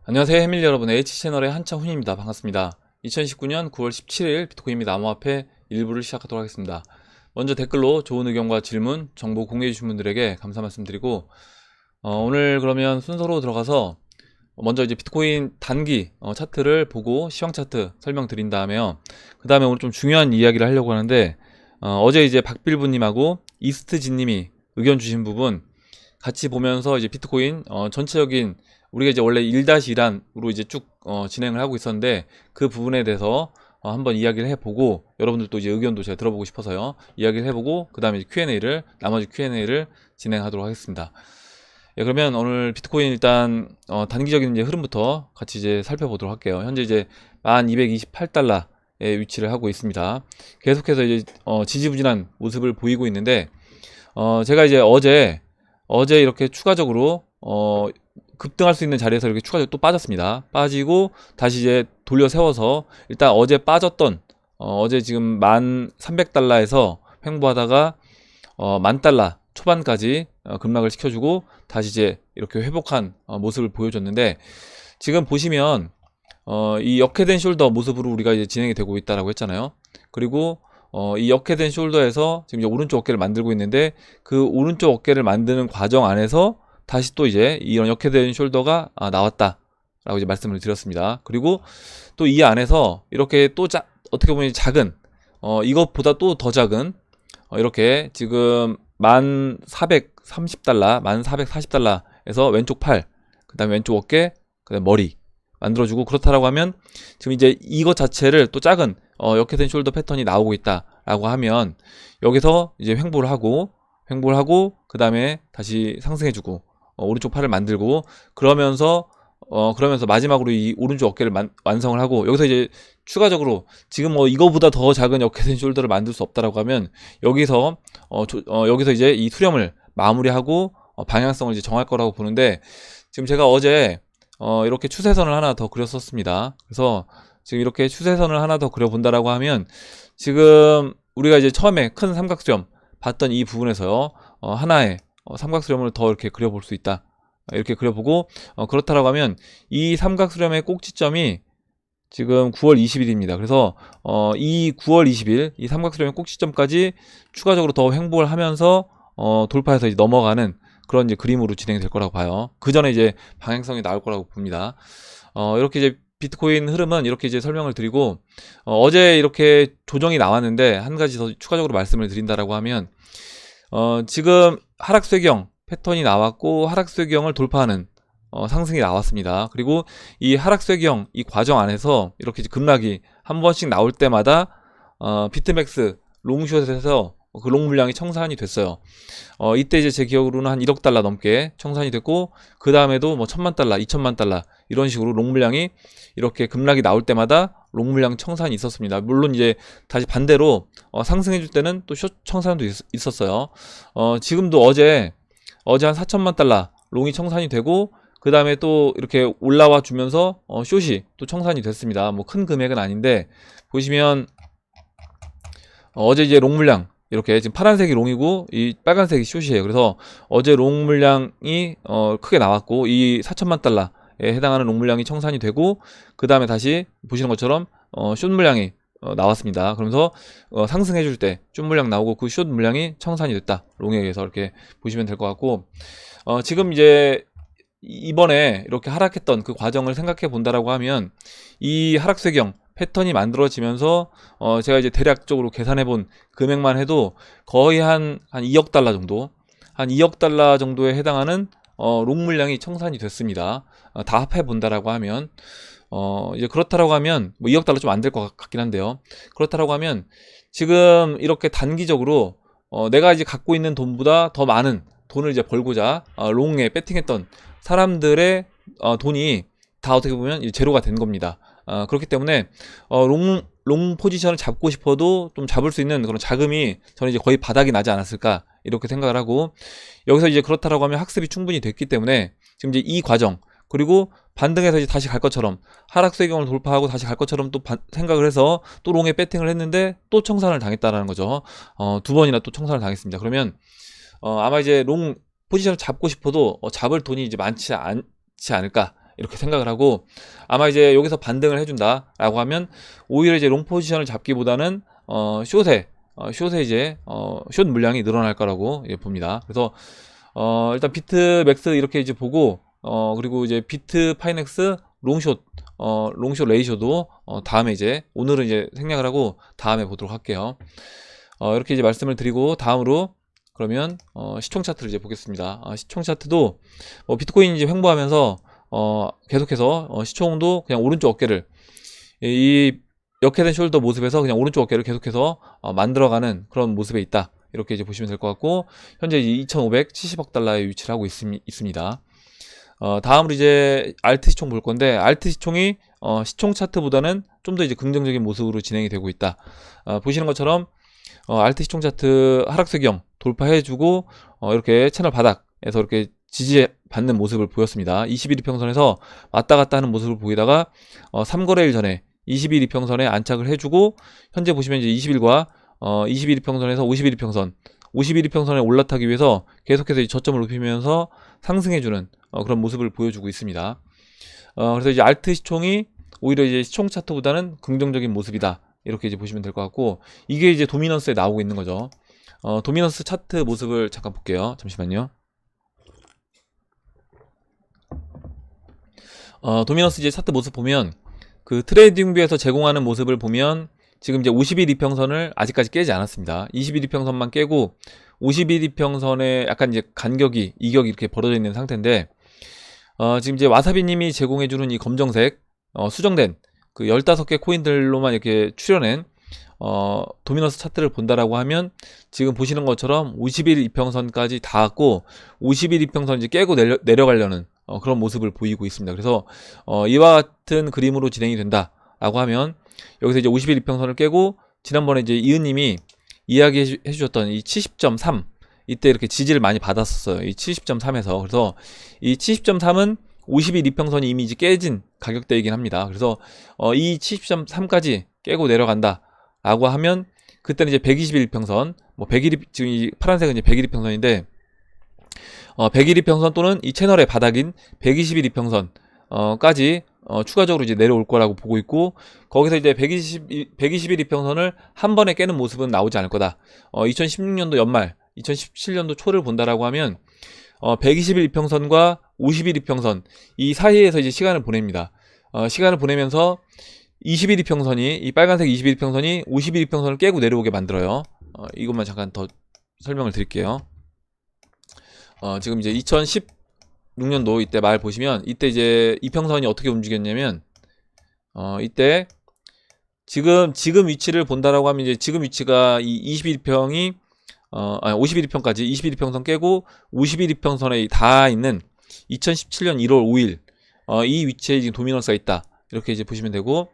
안녕하세요 해밀 여러분, H채널의 한창훈입니다. 반갑습니다. 2019년 9월 17일 비트코인 암호화폐 일부를 시작하도록 하겠습니다. 먼저 댓글로 좋은 의견과 질문, 정보 공유해 주신 분들에게 감사 말씀드리고, 오늘 그러면 순서로 들어가서 먼저 이제 비트코인 단기 차트를 보고 시황 차트 설명드린 다음에요. 그 다음에 오늘 좀 중요한 이야기를 하려고 하는데, 어제 이제 박빌부님하고 이스트진님이 의견 주신 부분 같이 보면서 이제 비트코인 전체적인, 우리가 이제 원래 1-1으로 이제 쭉 진행을 하고 있었는데, 그 부분에 대해서 한번 이야기를 해보고, 여러분들도 이제 의견도 제가 들어보고 싶어서요, 이야기를 해보고 그 다음에 나머지 Q&A를 진행하도록 하겠습니다. 예, 그러면 오늘 비트코인 일단 단기적인 이제 흐름부터 같이 이제 살펴보도록 할게요. 현재 이제 1228달러에 위치를 하고 있습니다. 계속해서 이제 지지부진한 모습을 보이고 있는데, 제가 이제 어제 이렇게 추가적으로 급등할 수 있는 자리에서 이렇게 추가적으로 또 빠졌습니다. 빠지고 다시 이제 돌려 세워서, 일단 어제 빠졌던 어제 지금 1300달러에서 횡보하다가 10,000달러 초반까지 급락을 시켜주고 다시 이제 이렇게 회복한 모습을 보여줬는데, 지금 보시면 이 역회된 숄더 모습으로 우리가 이제 진행이 되고 있다라고 했잖아요. 그리고 이 역회된 숄더에서 지금 이제 오른쪽 어깨를 만들고 있는데, 그 오른쪽 어깨를 만드는 과정 안에서 다시 또 이제 이런 역회된 숄더가 나왔다 라고 이제 말씀을 드렸습니다. 그리고 또 이 안에서 이렇게 또 어떻게 보면 작은, 이것보다 또 더 작은, 이렇게 지금 1430달러 1440달러에서 왼쪽 팔, 그 다음에 왼쪽 어깨, 그 다음에 머리 만들어주고, 그렇다라고 하면 지금 이제 이것 자체를 또 작은 역회된 숄더 패턴이 나오고 있다라고 하면, 여기서 이제 횡보를 하고 그 다음에 다시 상승해주고 오른쪽 팔을 만들고, 그러면서 마지막으로 이 오른쪽 어깨를 완성을 하고, 여기서 이제 추가적으로 지금 이거보다 더 작은 역회된 숄더를 만들 수 없다라고 하면, 여기서 여기서 이제 이 수렴을 마무리하고 방향성을 이제 정할 거라고 보는데, 지금 제가 어제 이렇게 추세선을 하나 더 그렸었습니다. 그래서 지금 이렇게 추세선을 하나 더 그려본다라고 하면, 지금 우리가 이제 처음에 큰 삼각수렴 봤던 이 부분에서요, 하나의 삼각수렴을 더 이렇게 그려볼 수 있다, 이렇게 그려보고, 그렇다라고 하면 이 삼각수렴의 꼭지점이 지금 9월 20일입니다. 그래서 이 9월 20일 이 삼각수렴의 꼭지점까지 추가적으로 더 횡보를 하면서 돌파해서 이제 넘어가는 그런 이제 그림으로 진행이 될 거라고 봐요. 그 전에 이제 방향성이 나올 거라고 봅니다. 이렇게 이제 비트코인 흐름은 이렇게 이제 설명을 드리고, 어제 이렇게 조정이 나왔는데, 한 가지 더 추가적으로 말씀을 드린다라고 하면, 지금 하락쇄경 패턴이 나왔고, 하락쇄경을 돌파하는 상승이 나왔습니다. 그리고 이 하락쇄경 이 과정 안에서 이렇게 급락이 한 번씩 나올 때마다 비트맥스 롱숏에서 그 롱 물량이 청산이 됐어요. 이때 이제 제 기억으로는 한 1억 달러 넘게 청산이 됐고, 그 다음에도 뭐 1,000만 달러, 2,000만 달러 이런 식으로 롱 물량이 이렇게 급락이 나올 때마다 롱 물량 청산이 있었습니다. 물론 이제 다시 반대로 상승해 줄 때는 또 숏 청산도 있었어요. 지금도 어제 한 4,000만 달러 롱이 청산이 되고, 그 다음에 또 이렇게 올라와 주면서 숏이 또 청산이 됐습니다. 뭐 큰 금액은 아닌데, 보시면 어제 이제 롱 물량 이렇게 지금 파란색이 롱이고 이 빨간색이 숏이에요. 그래서 어제 롱 물량이 크게 나왔고, 이 4,000만 달러에 해당하는 롱 물량이 청산이 되고, 그 다음에 다시 보시는 것처럼 숏 물량이 나왔습니다. 그러면서 상승해 줄 때 숏 물량 나오고, 그 숏 물량이 청산이 됐다, 롱에 의해서. 이렇게 보시면 될 것 같고, 지금 이제 이번에 이렇게 하락했던 그 과정을 생각해 본다라고 하면, 이 하락쇄경 패턴이 만들어지면서 제가 이제 대략적으로 계산해 본 금액만 해도 거의 한 2억 달러 정도, 한 2억 달러 정도에 해당하는 롱 물량이 청산이 됐습니다. 다 합해 본다라고 하면, 이제 그렇다라고 하면 뭐 2억 달러 좀 안 될 것 같긴 한데요. 그렇다라고 하면 지금 이렇게 단기적으로 내가 이제 갖고 있는 돈보다 더 많은 돈을 이제 벌고자 롱에 배팅했던 사람들의 돈이 다 어떻게 보면 이제 제로가 된 겁니다. 그렇기 때문에 롱 포지션을 잡고 싶어도 좀 잡을 수 있는 그런 자금이 저는 이제 거의 바닥이 나지 않았을까, 이렇게 생각을 하고, 여기서 이제 그렇다라고 하면 학습이 충분히 됐기 때문에 지금 이제 이 과정, 그리고 반등해서 이제 다시 갈 것처럼, 하락쇄경을 돌파하고 다시 갈 것처럼 또 생각을 해서 또 롱에 배팅을 했는데 또 청산을 당했다라는 거죠. 두 번이나 또 청산을 당했습니다. 그러면 아마 이제 롱 포지션을 잡고 싶어도 잡을 돈이 이제 많지 않을까, 이렇게 생각을 하고, 아마 이제 여기서 반등을 해준다 라고 하면 오히려 이제 롱 포지션을 잡기보다는 숏에 이제 숏 물량이 늘어날 거라고 봅니다. 그래서 일단 비트 맥스 이렇게 이제 보고, 그리고 이제 비트 파이넥스 롱숏 레이쇼도 다음에 이제 오늘은 이제 생략을 하고 다음에 보도록 할게요. 이렇게 이제 말씀을 드리고, 다음으로 그러면 시총 차트를 이제 보겠습니다. 시총 차트도 비트코인 이제 횡보하면서 계속해서 시총도 그냥 오른쪽 어깨를, 이 역회된 숄더 모습에서 그냥 오른쪽 어깨를 계속해서 만들어가는 그런 모습에 있다, 이렇게 이제 보시면 될 것 같고, 현재 이제 2,570억 달러에 위치를 하고 있습니다. 다음으로 이제 알트 시총 볼 건데, 알트 시총이 시총 차트보다는 좀 더 이제 긍정적인 모습으로 진행이 되고 있다. 보시는 것처럼 알트 시총 차트 하락세경 돌파해주고 이렇게 채널 바닥에서 이렇게 지지받는 모습을 보였습니다. 21일 평선에서 왔다 갔다 하는 모습을 보이다가 3거래일 전에 21일 평선에 안착을 해주고, 현재 보시면 이제 20일과 21일 평선에서 51일 평선, 51일 평선에 올라타기 위해서 계속해서 저점을 높이면서 상승해주는 그런 모습을 보여주고 있습니다. 그래서 이제 알트 시총이 오히려 이제 시총 차트보다는 긍정적인 모습이다, 이렇게 이제 보시면 될 것 같고, 이게 이제 도미넌스에 나오고 있는 거죠. 도미넌스 차트 모습을 잠깐 볼게요. 잠시만요. 도미넌스 이제 차트 모습 보면, 그 트레이딩 뷰에서 제공하는 모습을 보면 지금 이제 50일 이평선을 아직까지 깨지 않았습니다. 20일 이평선만 깨고 50일 이평선에 약간 이제 간격이, 이격이 이렇게 벌어져 있는 상태인데, 지금 이제 와사비님이 제공해주는 이 검정색 수정된 그 15개 코인들로만 이렇게 추려낸 도미넌스 차트를 본다라고 하면, 지금 보시는 것처럼 50일 이평선까지 닿았고 50일 이평선 이제 깨고 내려가려는 그런 모습을 보이고 있습니다. 그래서 이와 같은 그림으로 진행이 된다라고 하면, 여기서 이제 50일 이평선을 깨고, 지난번에 이제 이은님이 이야기해 주셨던 이 70.3, 이때 이렇게 지지를 많이 받았었어요. 이 70.3에서. 그래서 이 70.3은 50일 이평선이 이미 이제 깨진 가격대이긴 합니다. 그래서 이 70.3까지 깨고 내려간다 라고 하면, 그때는 이제 120일 이평선, 뭐 100일, 지금 이 파란색은 이제 100일 이평선인데, 100일 이평선 또는 이 채널의 바닥인 120일 이평선 까지 추가적으로 이제 내려올 거라고 보고 있고, 거기서 이제 120일 이평선을 한 번에 깨는 모습은 나오지 않을 거다. 2016년도 연말, 2017년도 초를 본다라고 하면 120일 이평선과 50일 이평선 이 사이에서 이제 시간을 보냅니다. 시간을 보내면서 20일 이평선이, 이 빨간색 20일 이평선이 50일 이평선을 깨고 내려오게 만들어요. 이것만 잠깐 더 설명을 드릴게요. 지금 이제 2016년도 이때 말 보시면, 이때 이제 이평선이 어떻게 움직였냐면, 이때 지금 위치를 본다라고 하면, 이제 지금 위치가 이 21평이 51평까지 21평선 깨고 51평선에 닿아 있는 2017년 1월 5일 이 위치에 지금 도미넌스가 있다, 이렇게 이제 보시면 되고,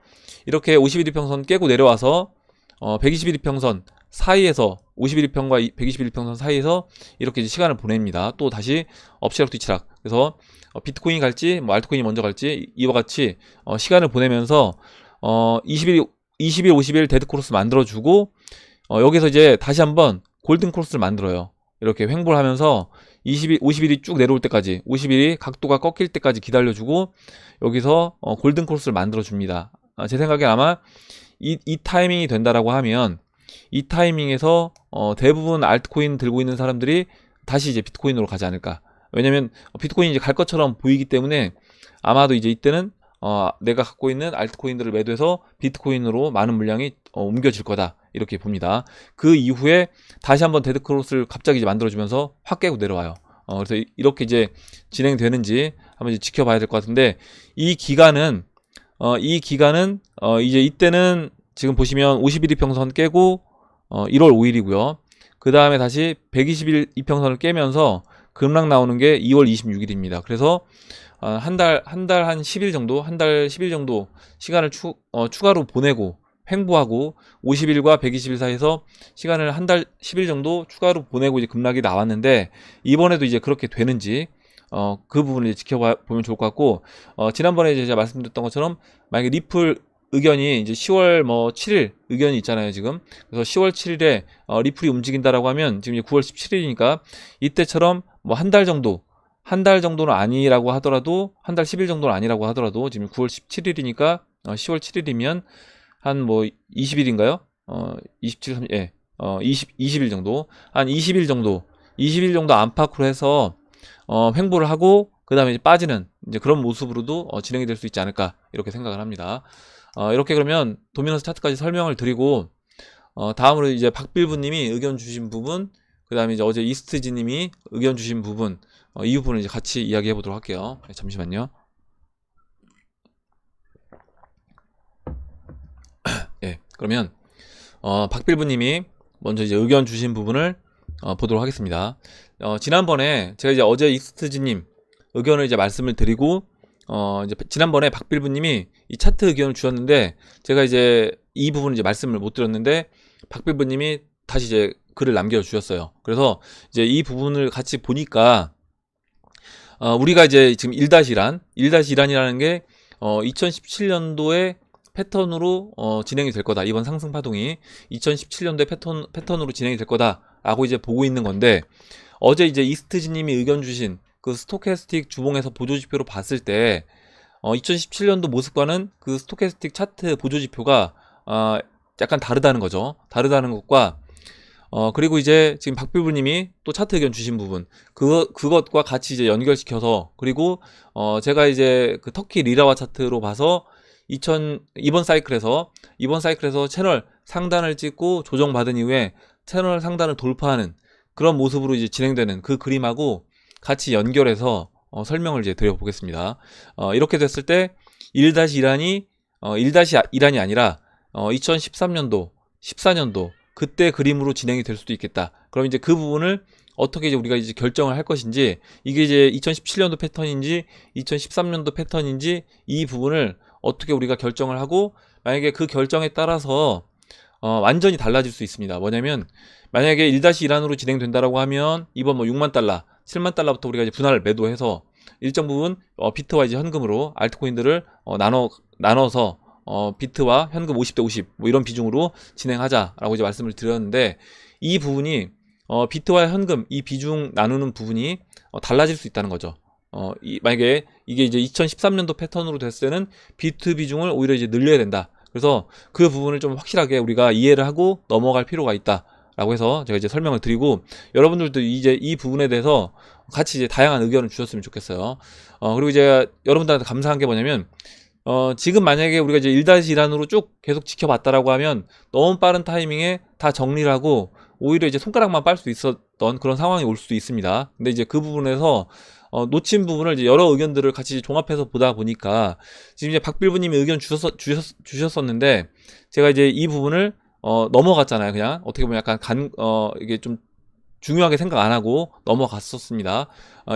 이렇게 51평선 깨고 내려와서 121평선 사이에서, 51평과 121평선 사이에서 이렇게 이제 시간을 보냅니다. 또 다시 엎치락 뒤치락. 그래서 비트코인이 갈지 뭐 알트코인이 먼저 갈지, 이와 같이 시간을 보내면서 20일, 50일 데드크로스 만들어주고, 여기서 이제 다시 한번 골든 크로스를 만들어요. 이렇게 횡보를 하면서 50일이 쭉 내려올 때까지, 50일이 각도가 꺾일 때까지 기다려주고, 여기서 골든 크로스를 만들어줍니다. 제 생각에 아마 이 타이밍이 된다라고 하면, 이 타이밍에서 대부분 알트코인 들고 있는 사람들이 다시 이제 비트코인으로 가지 않을까. 왜냐면 비트코인이 이제 갈 것처럼 보이기 때문에, 아마도 이제 이때는 내가 갖고 있는 알트코인들을 매도해서 비트코인으로 많은 물량이 옮겨질 거다, 이렇게 봅니다. 그 이후에 다시 한번 데드크로스를 갑자기 이제 만들어주면서 확 깨고 내려와요. 그래서 이렇게 이제 진행되는지 한번 이제 지켜봐야 될 것 같은데, 이 기간은 이제 이때는 지금 보시면 51 이평선 깨고 1월 5일이고요. 그 다음에 다시 120일 이평선을 깨면서 급락 나오는 게 2월 26일입니다. 그래서 한 달 한 10일 정도, 한 달 10일 정도 시간을 추가로 보내고 횡보하고, 50일과 120일 사이에서 시간을 한 달 10일 정도 추가로 보내고 이제 급락이 나왔는데, 이번에도 이제 그렇게 되는지 그 부분을 이제 지켜보면 좋을 것 같고, 지난번에 이제 제가 말씀드렸던 것처럼, 만약에 리플 의견이 이제 10월 뭐 7일 의견이 있잖아요, 지금. 그래서 10월 7일에 리플이 움직인다라고 하면, 지금 이제 9월 17일이니까 이때처럼 뭐 한 달 정도, 한 달 정도는 아니라고 하더라도, 한 달 10일 정도는 아니라고 하더라도, 지금 9월 17일이니까 10월 7일이면 한 뭐 20일인가요? 27, 30, 예. 20일 정도. 한 20일 정도 안팎으로 해서 횡보를 하고 그다음에 이제 빠지는 이제 그런 모습으로도 진행이 될 수 있지 않을까 이렇게 생각을 합니다. 이렇게 그러면 도미넌스 차트까지 설명을 드리고 다음으로 이제 박빌부님이 의견 주신 부분, 그다음에 이제 어제 이스트지님이 의견 주신 부분, 이 부분을 이제 같이 이야기해 보도록 할게요. 네, 잠시만요. 예, 그러면 박빌부님이 먼저 이제 의견 주신 부분을 보도록 하겠습니다. 지난번에 제가 이제 어제 이스트지님 의견을 이제 말씀을 드리고 이제 지난번에 박빌부님이 이 차트 의견을 주셨는데 제가 이제 이 부분을 이제 말씀을 못 드렸는데 박빌부님이 다시 이제 글을 남겨주셨어요. 그래서 이제 이 부분을 같이 보니까 우리가 이제 지금 1-1이라는 게 2017년도에 패턴으로 진행이 될 거다. 이번 상승 파동이 2017년도에 패턴으로 진행이 될 거다라고 이제 보고 있는 건데 어제 이제 이스트지님이 의견 주신 그 스토캐스틱 주봉에서 보조지표로 봤을 때 2017년도 모습과는 그 스토캐스틱 차트 보조지표가 약간 다르다는 거죠. 다르다는 것과 그리고 이제 지금 박빌부님이 또 차트 의견 주신 부분 그것과 같이 이제 연결시켜서 그리고 제가 이제 그 터키 리라와 차트로 봐서 이번 사이클에서 채널 상단을 찍고 조정받은 이후에 채널 상단을 돌파하는 그런 모습으로 이제 진행되는 그 그림하고 같이 연결해서 설명을 이제 드려보겠습니다. 이렇게 됐을 때 1-1안이 1-1안이 아니라 2013년도, 14년도 그때 그림으로 진행이 될 수도 있겠다. 그럼 이제 그 부분을 어떻게 이제 우리가 이제 결정을 할 것인지 이게 이제 2017년도 패턴인지 2013년도 패턴인지 이 부분을 어떻게 우리가 결정을 하고 만약에 그 결정에 따라서 완전히 달라질 수 있습니다. 뭐냐면 만약에 1-1안으로 진행된다라고 하면 이번 뭐 6만 달러, 7만 달러부터 우리가 이제 분할 매도해서 일정 부분 비트와 이제 현금으로 알트코인들을 나눠서 비트와 현금 50대 50 뭐 이런 비중으로 진행하자라고 이제 말씀을 드렸는데 이 부분이 비트와 현금 이 비중 나누는 부분이 달라질 수 있다는 거죠. 만약에 이게 이제 2013년도 패턴으로 됐을 때는 비트 비중을 오히려 이제 늘려야 된다. 그래서 그 부분을 좀 확실하게 우리가 이해를 하고 넘어갈 필요가 있다라고 해서 제가 이제 설명을 드리고 여러분들도 이제 이 부분에 대해서 같이 이제 다양한 의견을 주셨으면 좋겠어요. 그리고 이제 여러분들한테 감사한 게 뭐냐면 지금 만약에 우리가 이제 1-1안으로 쭉 계속 지켜봤다라고 하면 너무 빠른 타이밍에 다 정리를 하고 오히려 이제 손가락만 빨 수 있었던 그런 상황이 올 수도 있습니다. 근데 이제 그 부분에서 놓친 부분을 이제 여러 의견들을 같이 종합해서 보다 보니까 지금 이제 박빌부님이 의견 주셨었는데 제가 이제 이 부분을 넘어갔잖아요. 그냥 어떻게 보면 약간 이게 좀 중요하게 생각 안 하고 넘어갔었습니다.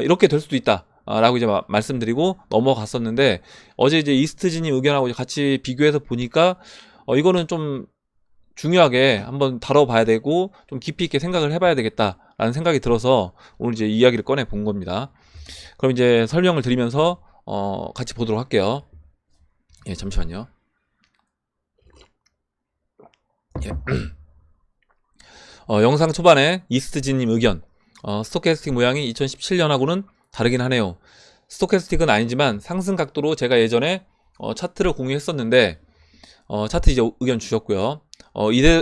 이렇게 될 수도 있다. 라고 이제 말씀드리고 넘어갔었는데 어제 이제 이스트진님 의견하고 같이 비교해서 보니까 이거는 좀 중요하게 한번 다뤄봐야 되고 좀 깊이 있게 생각을 해봐야 되겠다라는 생각이 들어서 오늘 이제 이야기를 꺼내 본 겁니다. 그럼 이제 설명을 드리면서 같이 보도록 할게요. 예, 잠시만요. 예. 영상 초반에 이스트진님 의견 스토캐스틱 모양이 2017년하고는 다르긴 하네요. 스토캐스틱은 아니지만 상승 각도로 제가 예전에 차트를 공유했었는데 차트 이제 의견 주셨고요.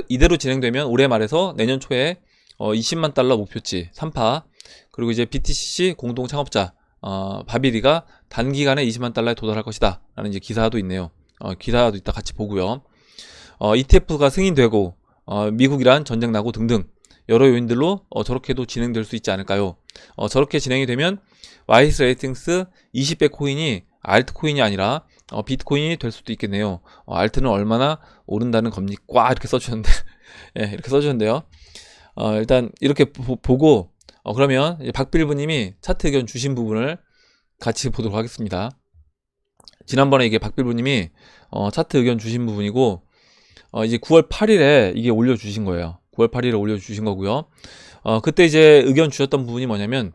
이대로 진행되면 올해 말에서 내년 초에 20만 달러 목표치 3파 그리고 이제 BTCC 공동 창업자 바비리가 단기간에 20만 달러에 도달할 것이다 라는 이제 기사도 있네요. 기사도 이따 같이 보고요. ETF가 승인되고 미국 이란 전쟁 나고 등등 여러 요인들로 저렇게도 진행될 수 있지 않을까요? 저렇게 진행이 되면 와이스 레이팅스 20배 코인이 알트코인이 아니라 비트코인이 될 수도 있겠네요. 알트는 얼마나 오른다는 겁니까? 이렇게 써주셨는데 예, 이렇게 써주셨는데요. 일단 이렇게 보고 그러면 박빌부님이 차트 의견 주신 부분을 같이 보도록 하겠습니다. 지난번에 이게 박빌부님이 차트 의견 주신 부분이고 이제 9월 8일에 이게 올려주신 거예요. 9월 8일에 올려주신 거고요. 그때 이제 의견 주셨던 부분이 뭐냐면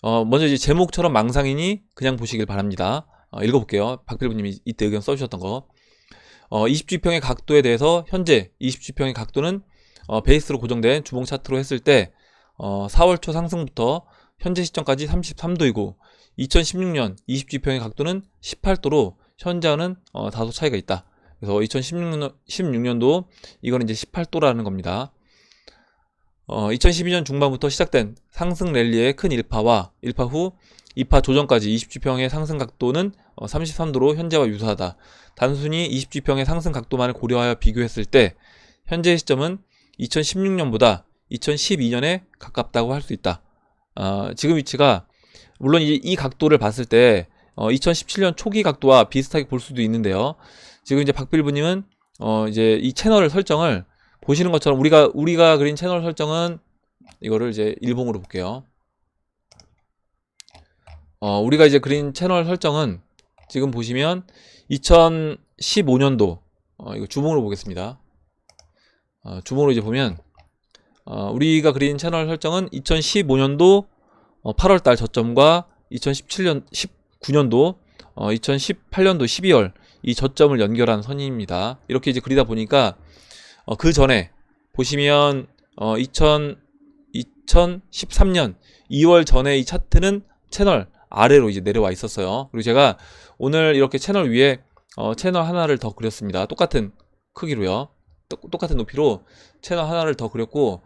먼저 이제 제목처럼 망상이니 그냥 보시길 바랍니다. 읽어볼게요. 박빌부님이 이때 의견 써주셨던 거. 20주평의 각도에 대해서 현재 20주평의 각도는 베이스로 고정된 주봉 차트로 했을 때 4월 초 상승부터 현재 시점까지 33도이고 2016년 20지평의 각도는 18도로 현재와는 다소 차이가 있다. 그래서 2016년도 이거는 이제 18도라는 겁니다. 2012년 중반부터 시작된 상승 랠리의 큰 일파와 일파 후 2파 조정까지 20지평의 상승 각도는 33도로 현재와 유사하다. 단순히 20지평의 상승 각도만을 고려하여 비교했을 때 현재 시점은 2016년보다 2012년에 가깝다고 할 수 있다. 지금 위치가 물론 이 각도를 봤을 때 2017년 초기 각도와 비슷하게 볼 수도 있는데요. 지금 이제 박빌부님은 이제 이 채널 설정을 보시는 것처럼 우리가 그린 채널 설정은 이거를 이제 일봉으로 볼게요. 우리가 이제 그린 채널 설정은 지금 보시면 2015년도 이거 주봉으로 보겠습니다. 주봉으로 이제 보면 우리가 그린 채널 설정은 2015년도 8월달 저점과 2019년도 2018년도 12월 이 저점을 연결한 선입니다. 이렇게 이제 그리다 보니까 그 전에 보시면 2013년 2월 전에 이 차트는 채널 아래로 이제 내려와 있었어요. 그리고 제가 오늘 이렇게 채널 위에 채널 하나를 더 그렸습니다. 똑같은 크기로요. 똑같은 높이로 채널 하나를 더 그렸고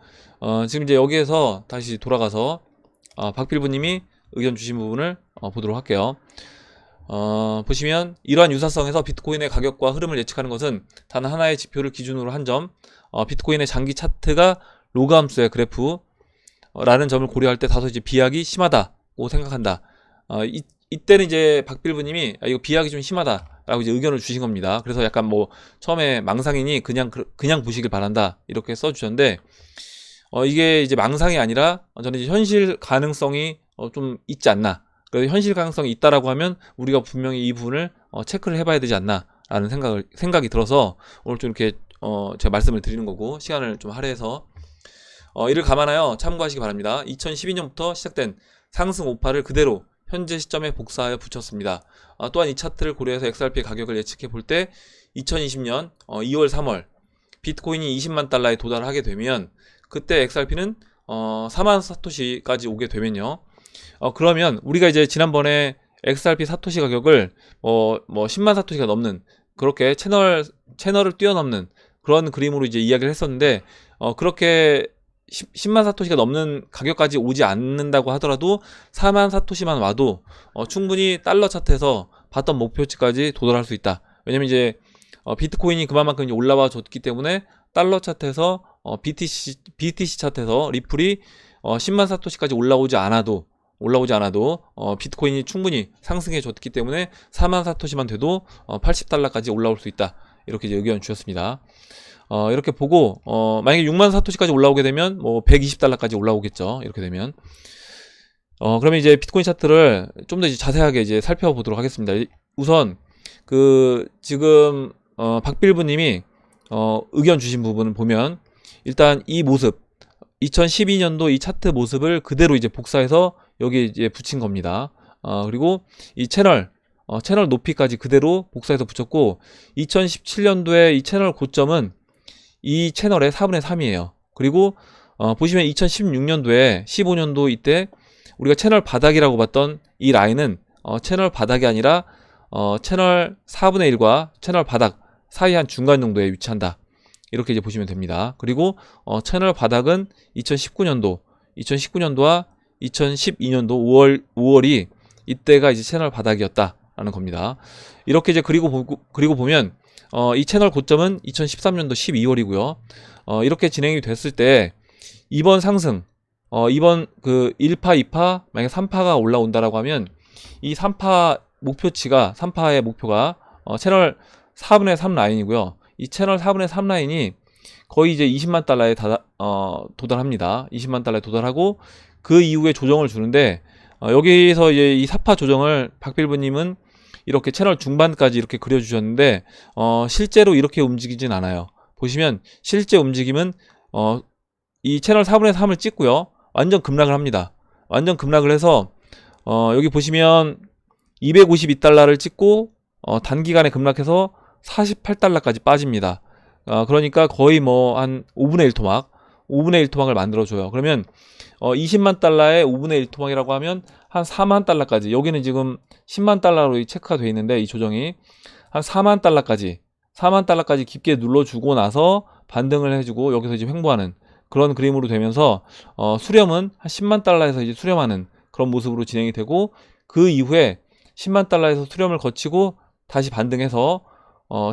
지금 이제 여기에서 다시 돌아가서 박필부님이 의견 주신 부분을 보도록 할게요. 보시면 이러한 유사성에서 비트코인의 가격과 흐름을 예측하는 것은 단 하나의 지표를 기준으로 한 점, 비트코인의 장기 차트가 로그 함수의 그래프라는 점을 고려할 때 다소 이제 비약이 심하다고 생각한다. 이때는 이제 박빌부님이 이거 비약이 좀 심하다라고 이제 의견을 주신 겁니다. 그래서 약간 뭐 처음에 망상이니 그냥 보시길 바란다 이렇게 써주셨는데 이게 이제 망상이 아니라 저는 이제 현실 가능성이 좀 있지 않나. 그래서 현실 가능성이 있다라고 하면 우리가 분명히 이 부분을 체크를 해봐야 되지 않나라는 생각이 들어서 오늘 좀 이렇게 제가 말씀을 드리는 거고 시간을 좀 할애해서 이를 감안하여 참고하시기 바랍니다. 2012년부터 시작된 상승 오파를 그대로 현재 시점에 복사하여 붙였습니다. 또한 이 차트를 고려해서 XRP의 가격을 예측해 볼 때 2020년 2월 3월 비트코인이 20만 달러에 도달하게 되면 그때 XRP는 4만 사토시까지 오게 되면요. 그러면 우리가 이제 지난번에 XRP 사토시 가격을 뭐 10만 사토시가 넘는 그렇게 채널을 뛰어넘는 그런 그림으로 이제 이야기를 했었는데 그렇게 10만 사토시가 넘는 가격까지 오지 않는다고 하더라도 4만 사토시만 와도 충분히 달러 차트에서 봤던 목표치까지 도달할 수 있다. 왜냐면 이제 비트코인이 그만큼 이제 올라와 줬기 때문에 달러 차트에서 BTC 차트에서 리플이 10만 사토시까지 올라오지 않아도 비트코인이 충분히 상승해 줬기 때문에 4만 사토시만 돼도 80달러까지 올라올 수 있다. 이렇게 이제 의견 주셨습니다. 이렇게 보고 만약에 6만 사토시까지 올라오게 되면 뭐 120달러까지 올라오겠죠. 이렇게 되면 그러면 이제 비트코인 차트를 좀 더 이제 자세하게 이제 살펴보도록 하겠습니다. 우선 지금 박빌부님이 의견 주신 부분을 보면 일단 이 모습 2012년도 이 차트 모습을 그대로 이제 복사해서 여기 이제 붙인 겁니다. 그리고 이 채널 높이까지 그대로 복사해서 붙였고 2017년도에 이 채널 고점은 이 채널의 4분의 3이에요. 그리고 보시면 2016년도에 15년도 이때 우리가 채널 바닥이라고 봤던 이 라인은 채널 바닥이 아니라 채널 4분의 1과 채널 바닥 사이 한 중간 정도에 위치한다. 이렇게 이제 보시면 됩니다. 그리고 채널 바닥은 2019년도와 2012년도 5월이 이때가 이제 채널 바닥이었다라는 겁니다. 이렇게 이제 그리고 보면 이 채널 고점은 2013년도 12월이고요. 이렇게 진행이 됐을 때 이번 상승, 이번 그 1파, 2파, 만약에 3파가 올라온다라고 하면 이 3파의 목표가 채널 4분의 3 라인이고요. 이 채널 4분의 3 라인이 거의 이제 20만 달러에 도달합니다. 20만 달러에 도달하고 그 이후에 조정을 주는데 여기서 이제 이 4파 조정을 박빌부님은 이렇게 채널 중반까지 이렇게 그려주셨는데 실제로 이렇게 움직이진 않아요. 보시면 실제 움직임은 이 채널 4분의 3을 찍고요. 완전 급락을 합니다. 완전 급락을 해서 여기 보시면 252달러를 찍고 단기간에 급락해서 48달러까지 빠집니다. 그러니까 거의 뭐 한 5분의 1토막 5분의 1 토막을 만들어줘요. 그러면 20만 달러의 5분의 1 토막이라고 하면 한 4만 달러까지, 여기는 지금 10만 달러로 체크가 되어 있는데 이 조정이 한 4만 달러까지 깊게 눌러주고 나서 반등을 해주고 여기서 이제 횡보하는 그런 그림으로 되면서 수렴은 한 10만 달러에서 이제 수렴하는 그런 모습으로 진행이 되고, 그 이후에 10만 달러에서 수렴을 거치고 다시 반등해서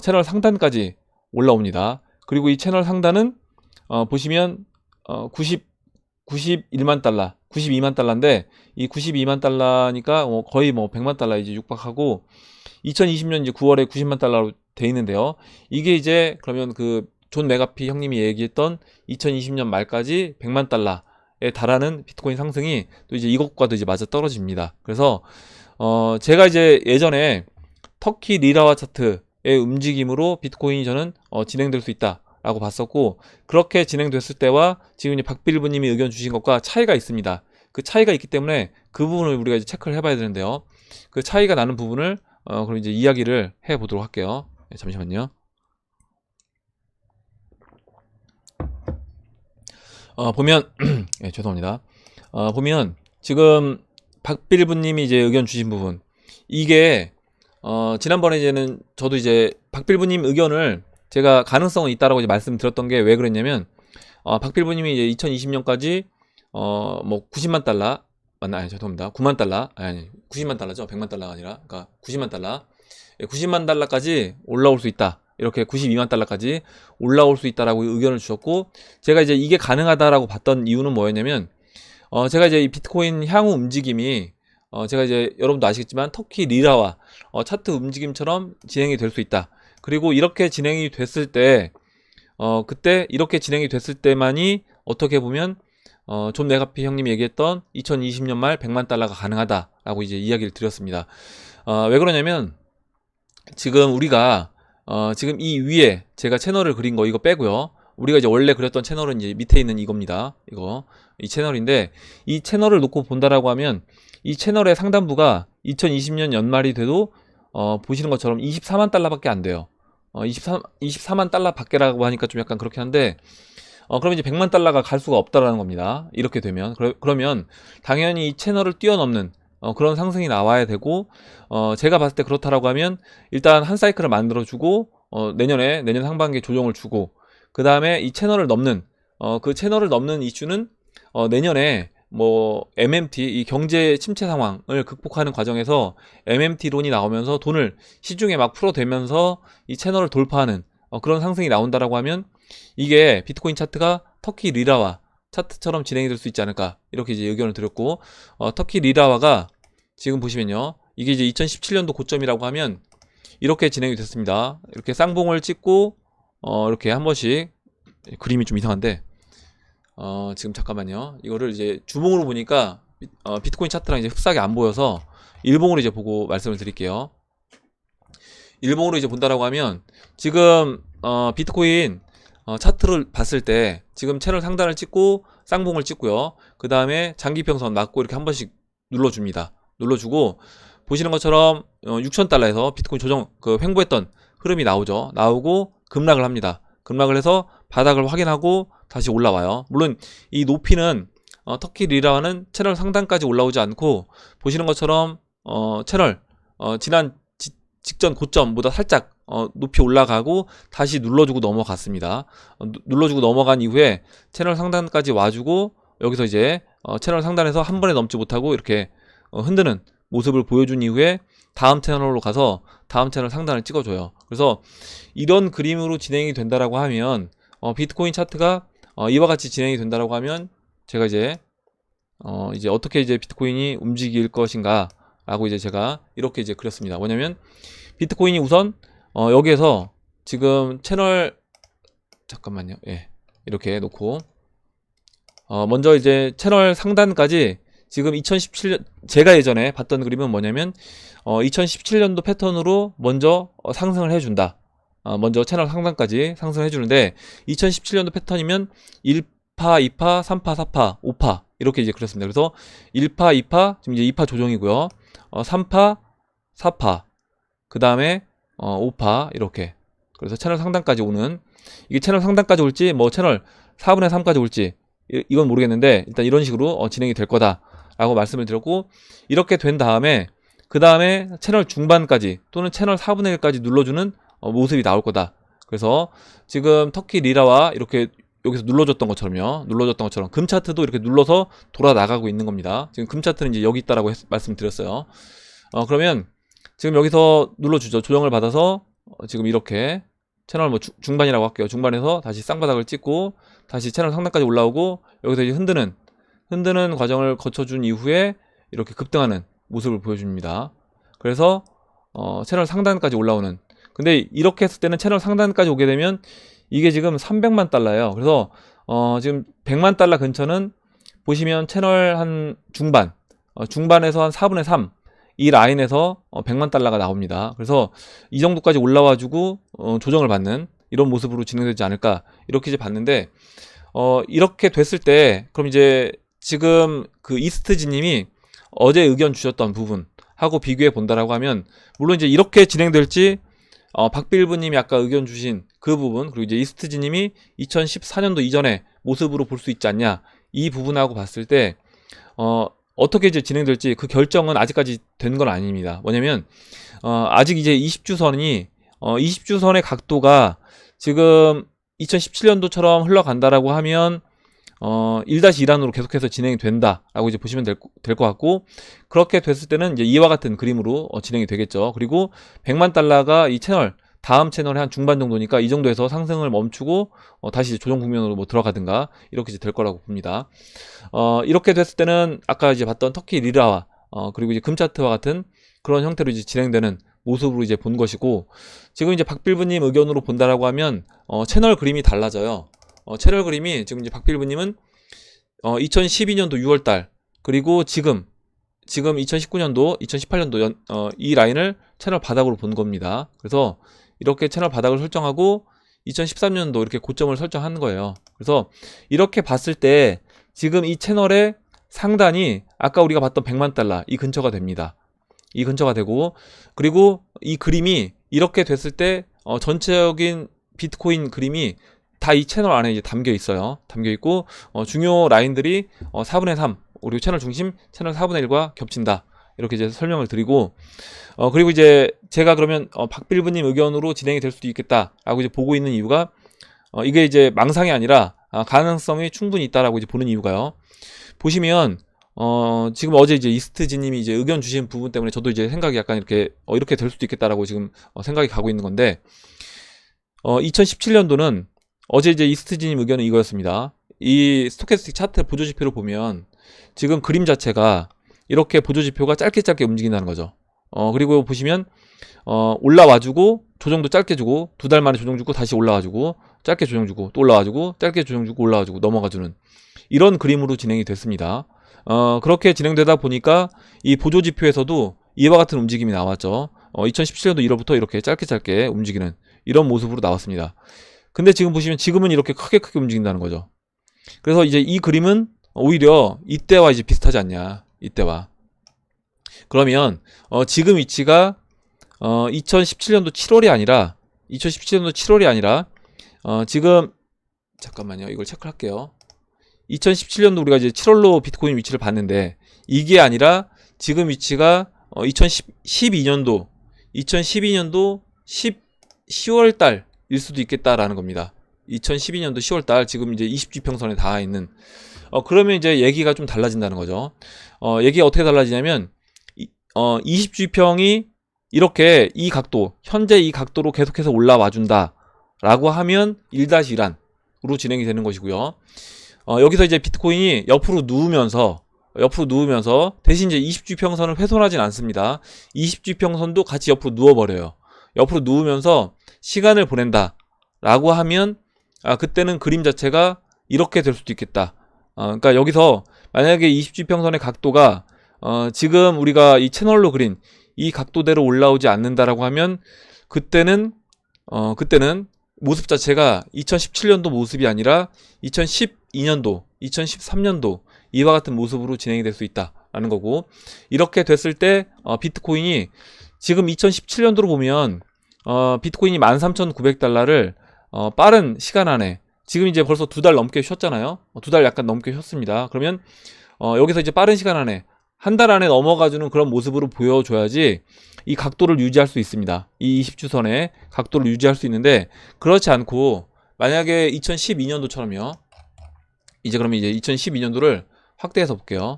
채널 상단까지 올라옵니다. 그리고 이 채널 상단은 보시면 91만 달러, 92만 달러인데 이 92만 달러니까 거의 100만 달러 이제 육박하고 2020년 이제 9월에 90만 달러로 돼 있는데요. 이게 이제 그러면 그 존 메가피 형님이 얘기했던 2020년 말까지 100만 달러에 달하는 비트코인 상승이 또 이제 이것과도 이제 맞아 떨어집니다. 그래서 제가 이제 예전에 터키 리라와 차트의 움직임으로 비트코인이 저는 진행될 수 있다라고 봤었고, 그렇게 진행됐을 때와 지금 이제 박빌브님이 의견 주신 것과 차이가 있습니다. 그 차이가 있기 때문에 그 부분을 우리가 이제 체크를 해봐야 되는데요. 그 차이가 나는 부분을 그럼 이제 이야기를 해보도록 할게요. 네, 잠시만요. 보면 네, 죄송합니다. 보면 지금 박빌브님이 이제 의견 주신 부분, 이게 지난번에 이제는 저도 이제 박빌브님 의견을 제가 가능성은 있다라고 이제 말씀드렸던 게 왜 그랬냐면, 박빌브님이 이제 2020년까지 뭐 90만 달러 맞나? 아니, 죄송합니다. 9만 달러 아니 90만 달러죠. 100만 달러가 아니라, 그러니까 90만 달러, 90만 달러까지 올라올 수 있다, 이렇게 92만 달러까지 올라올 수 있다라고 의견을 주셨고, 제가 이제 이게 가능하다라고 봤던 이유는 뭐였냐면, 제가 이제 이 비트코인 향후 움직임이 제가 이제 여러분도 아시겠지만 터키 리라와 차트 움직임처럼 진행이 될 수 있다. 그리고 이렇게 진행이 됐을 때 그때 이렇게 진행이 됐을 때만이 어떻게 보면 존 메가피 형님이 얘기했던 2020년 말 100만 달러가 가능하다라고 이제 이야기를 드렸습니다. 왜 그러냐면 지금 우리가 지금 이 위에 제가 채널을 그린 거 이거 빼고요. 우리가 이제 원래 그렸던 채널은 이제 밑에 있는 이겁니다. 이 채널인데, 이 채널을 놓고 본다라고 하면 이 채널의 상단부가 2020년 연말이 돼도 보시는 것처럼 24만 달러밖에 안 돼요. 24만 달러 밖에라고 하니까 좀 약간 그렇긴 한데, 그러면 이제 100만 달러가 갈 수가 없다라는 겁니다. 이렇게 되면 그러면 당연히 이 채널을 뛰어넘는 그런 상승이 나와야 되고, 제가 봤을 때 그렇다라고 하면 일단 한 사이클을 만들어주고 내년 상반기에 조정을 주고, 그 다음에 이 채널을 넘는 그 채널을 넘는 이슈는 내년에 뭐 MMT, 이 경제 침체 상황을 극복하는 과정에서 MMT론이 나오면서 돈을 시중에 막 풀어대면서 이 채널을 돌파하는 그런 상승이 나온다라고 하면 이게 비트코인 차트가 터키 리라와 차트처럼 진행이 될 수 있지 않을까, 이렇게 이제 의견을 드렸고, 터키 리라와가 지금 보시면요, 이게 이제 2017년도 고점이라고 하면 이렇게 진행이 됐습니다. 이렇게 쌍봉을 찍고 이렇게 한 번씩, 그림이 좀 이상한데 지금 잠깐만요, 이거를 이제 주봉으로 보니까 비트코인 차트랑 이제 흡사하게 안 보여서 일봉으로 이제 보고 말씀을 드릴게요. 일봉으로 이제 본다라고 하면 지금 비트코인 차트를 봤을 때 지금 채널 상단을 찍고 쌍봉을 찍고요. 그 다음에 장기평선 맞고 이렇게 한 번씩 눌러줍니다. 눌러주고 보시는 것처럼 6,000달러에서 비트코인 조정 그 횡보했던 흐름이 나오죠. 나오고 급락을 합니다. 급락을 해서 바닥을 확인하고 다시 올라와요. 물론 이 높이는 터키 리라와는 채널 상단까지 올라오지 않고 보시는 것처럼 채널 지난 직전 고점보다 살짝 높이 올라가고 다시 눌러주고 넘어갔습니다. 눌러주고 넘어간 이후에 채널 상단까지 와주고 여기서 이제 채널 상단에서 한 번에 넘지 못하고 이렇게 흔드는 모습을 보여준 이후에 다음 채널로 가서 다음 채널 상단을 찍어줘요. 그래서 이런 그림으로 진행이 된다라고 하면 비트코인 차트가 이와 같이 진행이 된다라고 하면 제가 이제 어떻게 이제 비트코인이 움직일 것인가 라고 이제 제가 이렇게 이제 그렸습니다. 뭐냐면 비트코인이 우선 여기에서 지금 채널 잠깐만요. 예. 이렇게 놓고 먼저 이제 채널 상단까지 지금 2017년 제가 예전에 봤던 그림은 뭐냐면 2017년도 패턴으로 먼저 상승을 해준다. 먼저 채널 상단까지 상승을 해주는데 2017년도 패턴이면 1파, 2파, 3파, 4파, 5파 이렇게 이제 그렸습니다. 그래서 1파, 2파 지금 이제 2파 조정이고요. 3파, 4파 그 다음에 5파 이렇게. 그래서 채널 상단까지 오는, 이게 채널 상단까지 올지 뭐 채널 4분의 3까지 올지 이건 모르겠는데 일단 이런 식으로 진행이 될 거다라고 말씀을 드렸고, 이렇게 된 다음에 그 다음에 채널 중반까지 또는 채널 4분의 1까지 눌러주는 모습이 나올 거다. 그래서 지금 터키 리라와 이렇게 여기서 눌러줬던 것처럼 금 차트도 이렇게 눌러서 돌아 나가고 있는 겁니다. 지금 금 차트는 이제 여기 있다라고 말씀드렸어요. 그러면 지금 여기서 눌러주죠. 조정을 받아서 지금 이렇게 채널 뭐 중반이라고 할게요. 중반에서 다시 쌍바닥을 찍고 다시 채널 상단까지 올라오고 여기서 이제 흔드는 과정을 거쳐준 이후에 이렇게 급등하는 모습을 보여줍니다. 그래서 채널 상단까지 올라오는, 근데 이렇게 했을 때는 채널 상단까지 오게 되면 이게 지금 300만 달러예요. 그래서 지금 100만 달러 근처는 보시면 채널 한 중반, 중반에서 한 4분의 3 이 라인에서 100만 달러가 나옵니다. 그래서 이 정도까지 올라와주고 조정을 받는 이런 모습으로 진행되지 않을까 이렇게 이제 봤는데, 이렇게 됐을 때 그럼 이제 지금 그 이스트지님이 어제 의견 주셨던 부분하고 비교해 본다라고 하면, 물론 이제 이렇게 진행될지 박빌브님이 아까 의견 주신 그 부분, 그리고 이제 이스트지님이 2014년도 이전의 모습으로 볼 수 있지 않냐, 이 부분하고 봤을 때 어떻게 이제 진행될지 그 결정은 아직까지 된 건 아닙니다. 뭐냐면 아직 이제 20주선이 20주선의 각도가 지금 2017년도처럼 흘러간다라고 하면 1-1안으로 계속해서 진행이 된다라고 이제 보시면 될 것 같고, 그렇게 됐을 때는 이제 이와 같은 그림으로 진행이 되겠죠. 그리고 100만 달러가 이 채널, 다음 채널의 한 중반 정도니까 이 정도에서 상승을 멈추고 다시 조정 국면으로 뭐 들어가든가 이렇게 이제 될 거라고 봅니다. 이렇게 됐을 때는 아까 이제 봤던 터키 리라와 그리고 이제 금 차트와 같은 그런 형태로 이제 진행되는 모습으로 이제 본 것이고, 지금 이제 박빌브님 의견으로 본다라고 하면 채널 그림이 달라져요. 채널 그림이 지금 이제 박빌브님은 2012년도 6월달 그리고 지금 2019년도, 2018년도 이 라인을 채널 바닥으로 본 겁니다. 그래서 이렇게 채널 바닥을 설정하고 2013년도 이렇게 고점을 설정하는 거예요. 그래서 이렇게 봤을 때 지금 이 채널의 상단이 아까 우리가 봤던 100만 달러 이 근처가 됩니다. 이 근처가 되고, 그리고 이 그림이 이렇게 됐을 때 전체적인 비트코인 그림이 다 이 채널 안에 이제 담겨 있어요. 담겨 있고 중요 라인들이 4분의 3 그리고 채널 중심 채널 4분의 1과 겹친다, 이렇게 이제 설명을 드리고, 그리고 이제 제가 그러면 박빌브님 의견으로 진행이 될 수도 있겠다라고 이제 보고 있는 이유가 이게 이제 망상이 아니라 가능성이 충분히 있다라고 이제 보는 이유가요. 보시면 지금 어제 이제 이스트지님이 이제 의견 주신 부분 때문에 저도 이제 생각이 약간 이렇게 될 수도 있겠다라고 지금 생각이 가고 있는 건데, 2017년도는 어제 이제 이스트지님 의견은 이거였습니다. 이 스토캐스틱 차트 보조지표를 보면 지금 그림 자체가 이렇게 보조지표가 짧게 움직인다는 거죠. 그리고 보시면 올라와주고 조정도 짧게 주고 2달 만에 조정 주고 다시 올라와주고 짧게 조정 주고 또 올라와주고 짧게 조정 주고 올라와주고 넘어가주는 이런 그림으로 진행이 됐습니다. 그렇게 진행되다 보니까 이 보조지표에서도 이와 같은 움직임이 나왔죠. 2017년도 1월부터 이렇게 짧게 움직이는 이런 모습으로 나왔습니다. 근데 지금 보시면 지금은 이렇게 크게 움직인다는 거죠. 그래서 이제 이 그림은 오히려 이때와 이제 비슷하지 않냐, 이때와. 그러면 지금 위치가 2017년도 7월이 아니라 지금 잠깐만요, 이걸 체크를 할게요. 2017년도 우리가 이제 7월로 비트코인 위치를 봤는데 이게 아니라 지금 위치가 2012년도 10월 달일 수도 있겠다라는 겁니다. 2012년도 10월 달 지금 이제 20주평선에 닿아 있는, 그러면 이제 얘기가 좀 달라진다는 거죠. 얘기가 어떻게 달라지냐면 20주평이 이렇게 이 각도, 현재 이 각도로 계속해서 올라와 준다 라고 하면 1-1안으로 진행이 되는 것이고요. 여기서 이제 비트코인이 옆으로 누우면서 대신 이제 20주평선을 훼손하진 않습니다. 20주평선도 같이 옆으로 누워버려요. 옆으로 누우면서 시간을 보낸다 라고 하면 그때는 그림 자체가 이렇게 될 수도 있겠다. 그러니까 여기서 만약에 20주평선의 각도가 지금 우리가 이 채널로 그린 이 각도대로 올라오지 않는다라고 하면 그때는 모습 자체가 2017년도 모습이 아니라 2012년도, 2013년도 이와 같은 모습으로 진행이 될 수 있다라는 거고, 이렇게 됐을 때 비트코인이 지금 2017년도로 보면 비트코인이 13,900달러를 빠른 시간 안에 지금 이제 벌써 2달 넘게 쉬었잖아요. 2달 약간 넘게 쉬었습니다. 그러면 여기서 이제 빠른 시간 안에 한 달 안에 넘어가주는 그런 모습으로 보여줘야지 이 각도를 유지할 수 있습니다. 이 20주선의 각도를 유지할 수 있는데, 그렇지 않고 만약에 2012년도처럼요. 이제 그러면 이제 2012년도를 확대해서 볼게요.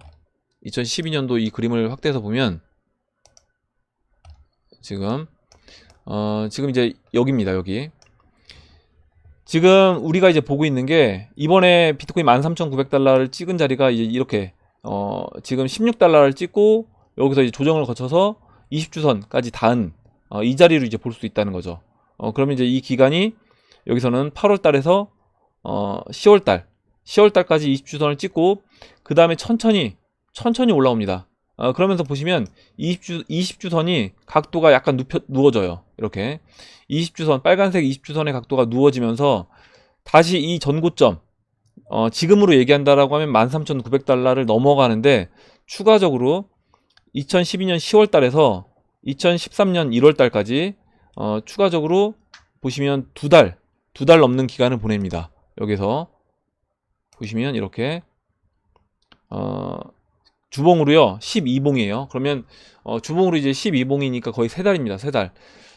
2012년도 이 그림을 확대해서 보면 지금 이제 여기입니다. 여기. 지금 우리가 이제 보고 있는 게 이번에 비트코인 13,900달러를 찍은 자리가 이제 이렇게 지금 16달러를 찍고 여기서 이제 조정을 거쳐서 20주선까지 닿은 이 자리로 이제 볼 수 있다는 거죠. 그러면 이제 이 기간이 여기서는 8월 달에서 10월 달까지 20주선을 찍고 그 다음에 천천히 올라옵니다. 그러면서 보시면 20주선이 각도가 약간 누워져요. 이렇게 20주선, 빨간색 20주선의 각도가 누워지면서 다시 이 전고점, 지금으로 얘기한다라고 하면 13,900달러를 넘어가는데, 추가적으로 2012년 10월 달에서 2013년 1월 달까지 추가적으로 보시면 두 달 넘는 기간을 보냅니다. 여기서 보시면 이렇게 주봉으로요 12봉이에요. 그러면 주봉으로 이제 12봉이니까 거의 3달입니다. 3달.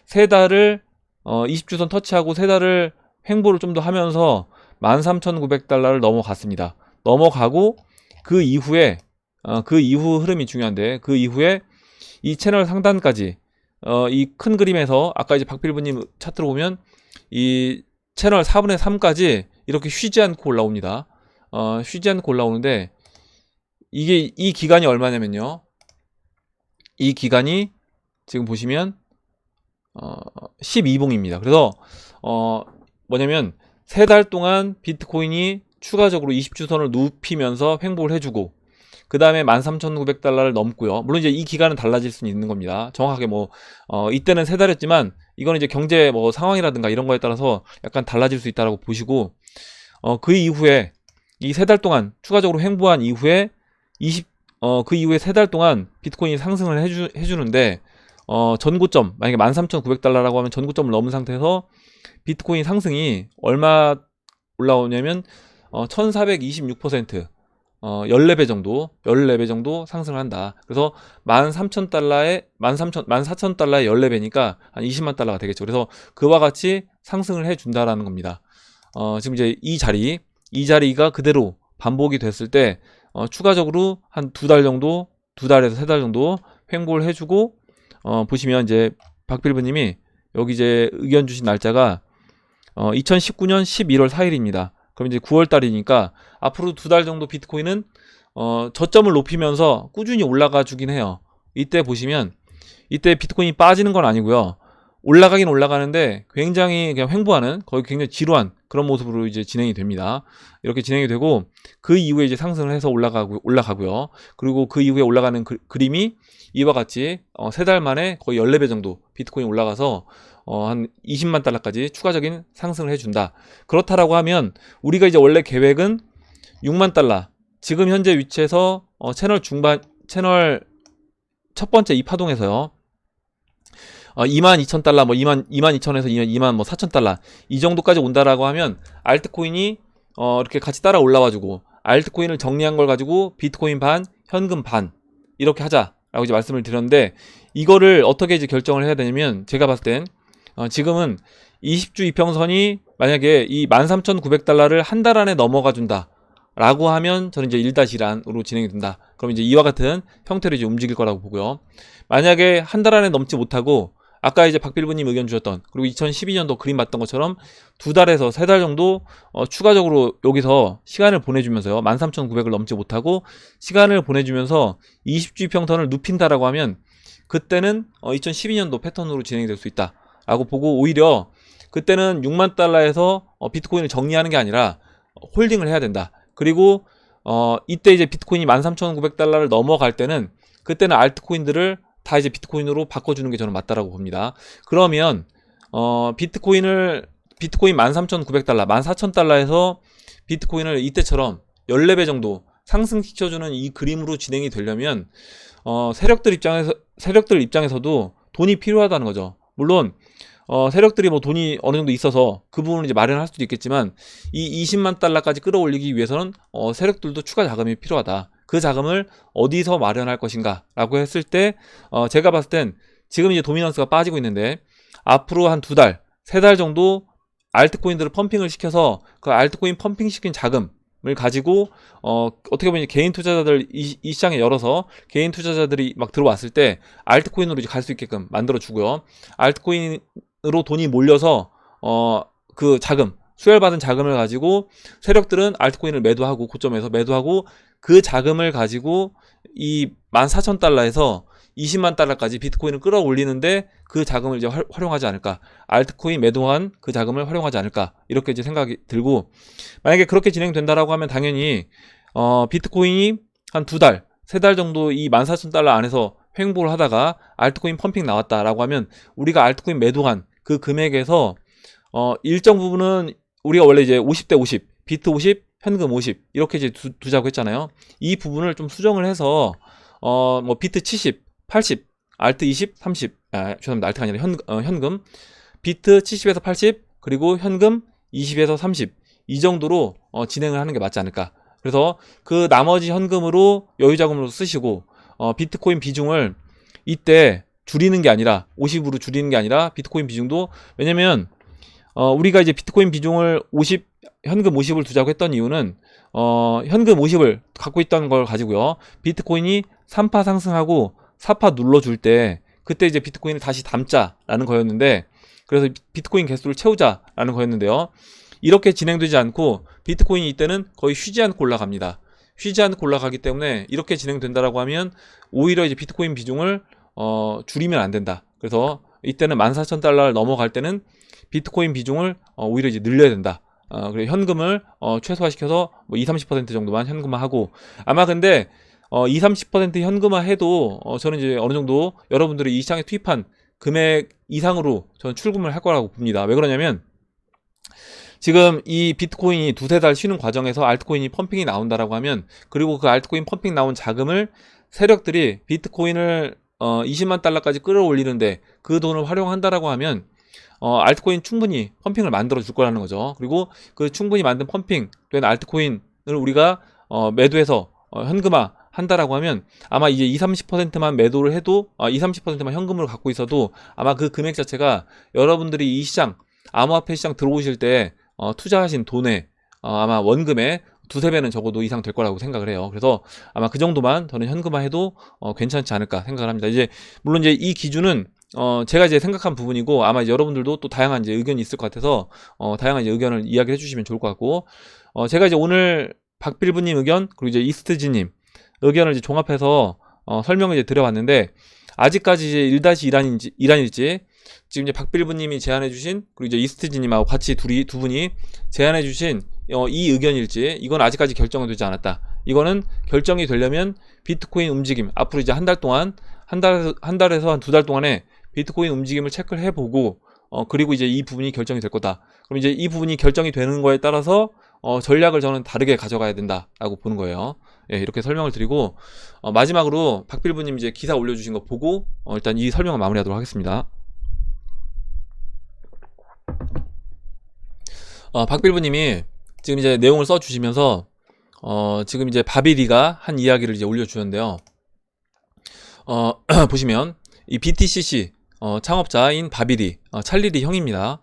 3달을 20주선 터치하고 3달을 횡보를 좀 더 하면서 13,900달러를 넘어갔습니다. 넘어가고 그 이후에 그 이후 흐름이 중요한데, 그 이후에 이 채널 상단까지 이 큰 그림에서 아까 이제 박필부님 차트로 보면 이 채널 4분의 3까지 이렇게 쉬지 않고 올라옵니다. 쉬지 않고 올라오는데, 이게 이 기간이 얼마냐면요, 이 기간이 지금 보시면 12봉입니다. 그래서 뭐냐면 3달 동안 비트코인이 추가적으로 20주선을 눕히면서 횡보를 해주고 그 다음에 13,900달러를 넘고요. 물론 이제 이 기간은 달라질 수는 있는 겁니다. 정확하게 뭐 이때는 3달이었지만 이거는 이제 경제 뭐 상황이라든가 이런 거에 따라서 약간 달라질 수 있다라고 보시고, 그 이후에 이 3달 동안 추가적으로 횡보한 이후에 그 이후에 3달 동안 비트코인이 상승을 해주는데, 전고점, 만약에 13,900달러라고 하면 전고점을 넘은 상태에서 비트코인 상승이 얼마 올라오냐면 1426%, 14배 정도 상승을 한다. 그래서 13,000달러에 14,000달러에 14배니까 한 20만 달러가 되겠죠. 그래서 그와 같이 상승을 해준다라는 겁니다. 지금 이제 이 자리가 그대로 반복이 됐을 때 추가적으로 한 2달 정도, 2달에서 3달 정도 횡보를 해주고, 보시면 이제 박필부님이 여기 이제 의견 주신 날짜가 2019년 11월 4일입니다. 그럼 이제 9월 달이니까 앞으로 2달 정도 비트코인은 저점을 높이면서 꾸준히 올라가 주긴 해요. 이때 보시면 이때 비트코인이 빠지는 건 아니고요. 올라가긴 올라가는데 굉장히 그냥 횡보하는, 거의 굉장히 지루한 그런 모습으로 이제 진행이 됩니다. 이렇게 진행이 되고 그 이후에 이제 상승을 해서 올라가고요. 그리고 그 이후에 올라가는 그림이 이와 같이 3달 만에 거의 14배 정도 비트코인 올라가서 한 20만 달러까지 추가적인 상승을 해준다. 그렇다라고 하면 우리가 이제 원래 계획은 6만 달러, 지금 현재 위치에서 채널 첫 번째 이 파동에서요 22,000달러, 뭐 22,000에서 24,000달러 이 정도까지 온다라고 하면 알트코인이 이렇게 같이 따라 올라와주고, 알트코인을 정리한 걸 가지고 비트코인 반, 현금 반 이렇게 하자라고 이제 말씀을 드렸는데, 이거를 어떻게 이제 결정을 해야 되냐면, 제가 봤을 땐 지금은 20주 이평선이 만약에 이 13,900달러를 한 달 안에 넘어가 준다 라고 하면 저는 이제 1-1으로 진행이 된다. 그럼 이제 이와 같은 형태로 이제 움직일 거라고 보고요. 만약에 한 달 안에 넘지 못하고 아까 이제 박필부님 의견 주셨던, 그리고 2012년도 그림 봤던 것처럼 2달에서 3달 정도 추가적으로 여기서 시간을 보내주면서요 13,900을 넘지 못하고 시간을 보내주면서 20주 평선을 눕힌다라고 하면 그때는 2012년도 패턴으로 진행이 될 수 있다 라고 보고, 오히려 그때는 6만 달러에서 비트코인을 정리하는 게 아니라 홀딩을 해야 된다. 그리고 이때 이제 비트코인이 13,900달러를 넘어갈 때는 그때는 알트코인들을 다 이제 비트코인으로 바꿔주는 게 저는 맞다라고 봅니다. 그러면 비트코인 13,900달러, 14,000달러에서 비트코인을 이때처럼 14배 정도 상승시켜주는 이 그림으로 진행이 되려면 세력들 입장에서도 돈이 필요하다는 거죠. 물론 세력들이 뭐 돈이 어느 정도 있어서 그 부분을 이제 마련할 수도 있겠지만 이 20만 달러까지 끌어올리기 위해서는 세력들도 추가 자금이 필요하다. 그 자금을 어디서 마련할 것인가 라고 했을 때 제가 봤을 땐 지금 이제 도미넌스가 빠지고 있는데 앞으로 한 2달, 3달 정도 알트코인들을 펌핑을 시켜서 그 알트코인 펌핑 시킨 자금을 가지고 어떻게 보면 개인 투자자들 이 시장에 열어서 개인 투자자들이 막 들어왔을 때 알트코인으로 이제 갈 수 있게끔 만들어 주고요. 알트코인으로 돈이 몰려서 그 자금 수혈받은 자금을 가지고 세력들은 알트코인을 매도하고 고점에서 매도하고 그 자금을 가지고 이 14,000달러에서 20만 달러까지 비트코인을 끌어올리는데 그 자금을 이제 활용하지 않을까. 알트코인 매도한 그 자금을 활용하지 않을까. 이렇게 이제 생각이 들고, 만약에 그렇게 진행된다라고 하면 당연히 비트코인이 한 2달, 3달 정도 이 14,000달러 안에서 횡보를 하다가 알트코인 펌핑 나왔다라고 하면 우리가 알트코인 매도한 그 금액에서 일정 부분은 우리가 원래 이제 50대 50, 비트 50, 현금 50 이렇게 이제 두자고 했잖아요. 이 부분을 좀 수정을 해서 뭐 비트 70, 80, 알트 20, 30, 죄송합니다. 알트가 아니라 현금 비트 70에서 80 그리고 현금 20에서 30 이 정도로 진행을 하는 게 맞지 않을까. 그래서 그 나머지 현금으로 여유자금으로 쓰시고 비트코인 비중을 이때 줄이는 게 아니라 50으로 줄이는 게 아니라 비트코인 비중도, 왜냐면 우리가 이제 비트코인 비중을 50, 현금 50을 두자고 했던 이유는 현금 50을 갖고 있다는 걸 가지고요. 비트코인이 3파 상승하고 4파 눌러줄 때 그때 이제 비트코인을 다시 담자라는 거였는데, 그래서 비트코인 개수를 채우자라는 거였는데요. 이렇게 진행되지 않고 비트코인이 이때는 거의 쉬지 않고 올라갑니다. 쉬지 않고 올라가기 때문에 이렇게 진행된다라고 하면 오히려 이제 비트코인 비중을 줄이면 안 된다. 그래서 이때는 14,000달러를 넘어갈 때는 비트코인 비중을 오히려 이제 늘려야 된다. 그리고 현금을 최소화시켜서 뭐 20-30% 정도만 현금화하고, 아마 근데 20-30% 현금화해도 저는 이제 어느 정도 여러분들이 이 시장에 투입한 금액 이상으로 저는 출금을 할 거라고 봅니다. 왜 그러냐면 지금 이 비트코인이 2-3달 쉬는 과정에서 알트코인이 펌핑이 나온다라고 하면, 그리고 그 알트코인 펌핑 나온 자금을 세력들이 비트코인을 20만 달러까지 끌어올리는데 그 돈을 활용한다라고 하면 알트코인 충분히 펌핑을 만들어 줄 거라는 거죠. 그리고 그 충분히 만든 펌핑 된 알트코인을 우리가 매도해서 현금화 한다라고 하면 아마 이제 20-30%만 매도를 해도 20-30%만 현금으로 갖고 있어도 아마 그 금액 자체가 여러분들이 이 시장 암호화폐 시장 들어오실 때 투자하신 돈의 아마 원금의 2-3배는 적어도 이상 될 거라고 생각을 해요. 그래서 아마 그 정도만 저는 현금화해도 괜찮지 않을까 생각을 합니다. 이제 물론 이제 이 기준은 제가 이제 생각한 부분이고, 아마 이제 여러분들도 또 다양한 이제 의견이 있을 것 같아서 다양한 이제 의견을 이야기해 주시면 좋을 것 같고, 제가 이제 오늘 박빌브님 의견 그리고 이제 이스트지님 의견을 이제 종합해서 설명을 이제 드려봤는데, 아직까지 이제 1-1일지 지금 이제 박빌브님이 제안해 주신, 그리고 이제 이스트지님하고 같이 두 분이 제안해 주신 이 의견일지, 이건 아직까지 결정은 되지 않았다. 이거는 결정이 되려면 비트코인 움직임 앞으로 이제 한 달에서 한 2달 동안에 비트코인 움직임을 체크를 해보고 그리고 이제 이 부분이 결정이 될 거다. 그럼 이제 이 부분이 결정이 되는 거에 따라서 전략을 저는 다르게 가져가야 된다라고 보는 거예요. 예, 이렇게 설명을 드리고 마지막으로 박빌브님 이제 기사 올려주신 거 보고 일단 이 설명을 마무리하도록 하겠습니다. 박빌브님이 지금 이제 내용을 써주시면서 지금 이제 바비리가 한 이야기를 이제 올려주셨는데요. 보시면 이 BTCC 창업자인 바비리 찰리리 형입니다.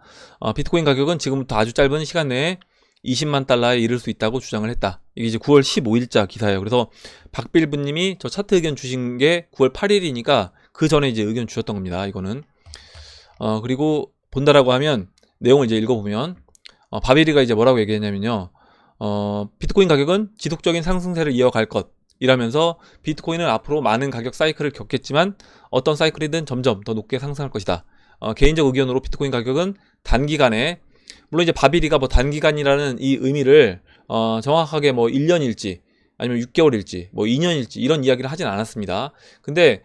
비트코인 가격은 지금부터 아주 짧은 시간 내에 20만 달러에 이를 수 있다고 주장을 했다. 이게 이제 9월 15일자 기사예요. 그래서 박빌브님이 저 차트 의견 주신 게 9월 8일이니까 그 전에 이제 의견 주셨던 겁니다. 이거는 그리고 본다라고 하면 내용을 이제 읽어보면 바비리가 이제 뭐라고 얘기했냐면요. 비트코인 가격은 지속적인 상승세를 이어갈 것 이라면서 비트코인은 앞으로 많은 가격 사이클을 겪겠지만 어떤 사이클이든 점점 더 높게 상승할 것이다. 개인적 의견으로 비트코인 가격은 단기간에, 물론 이제 바비리가 뭐 단기간이라는 이 의미를 정확하게 뭐 1년일지 아니면 6개월일지 뭐 2년일지 이런 이야기를 하진 않았습니다. 근데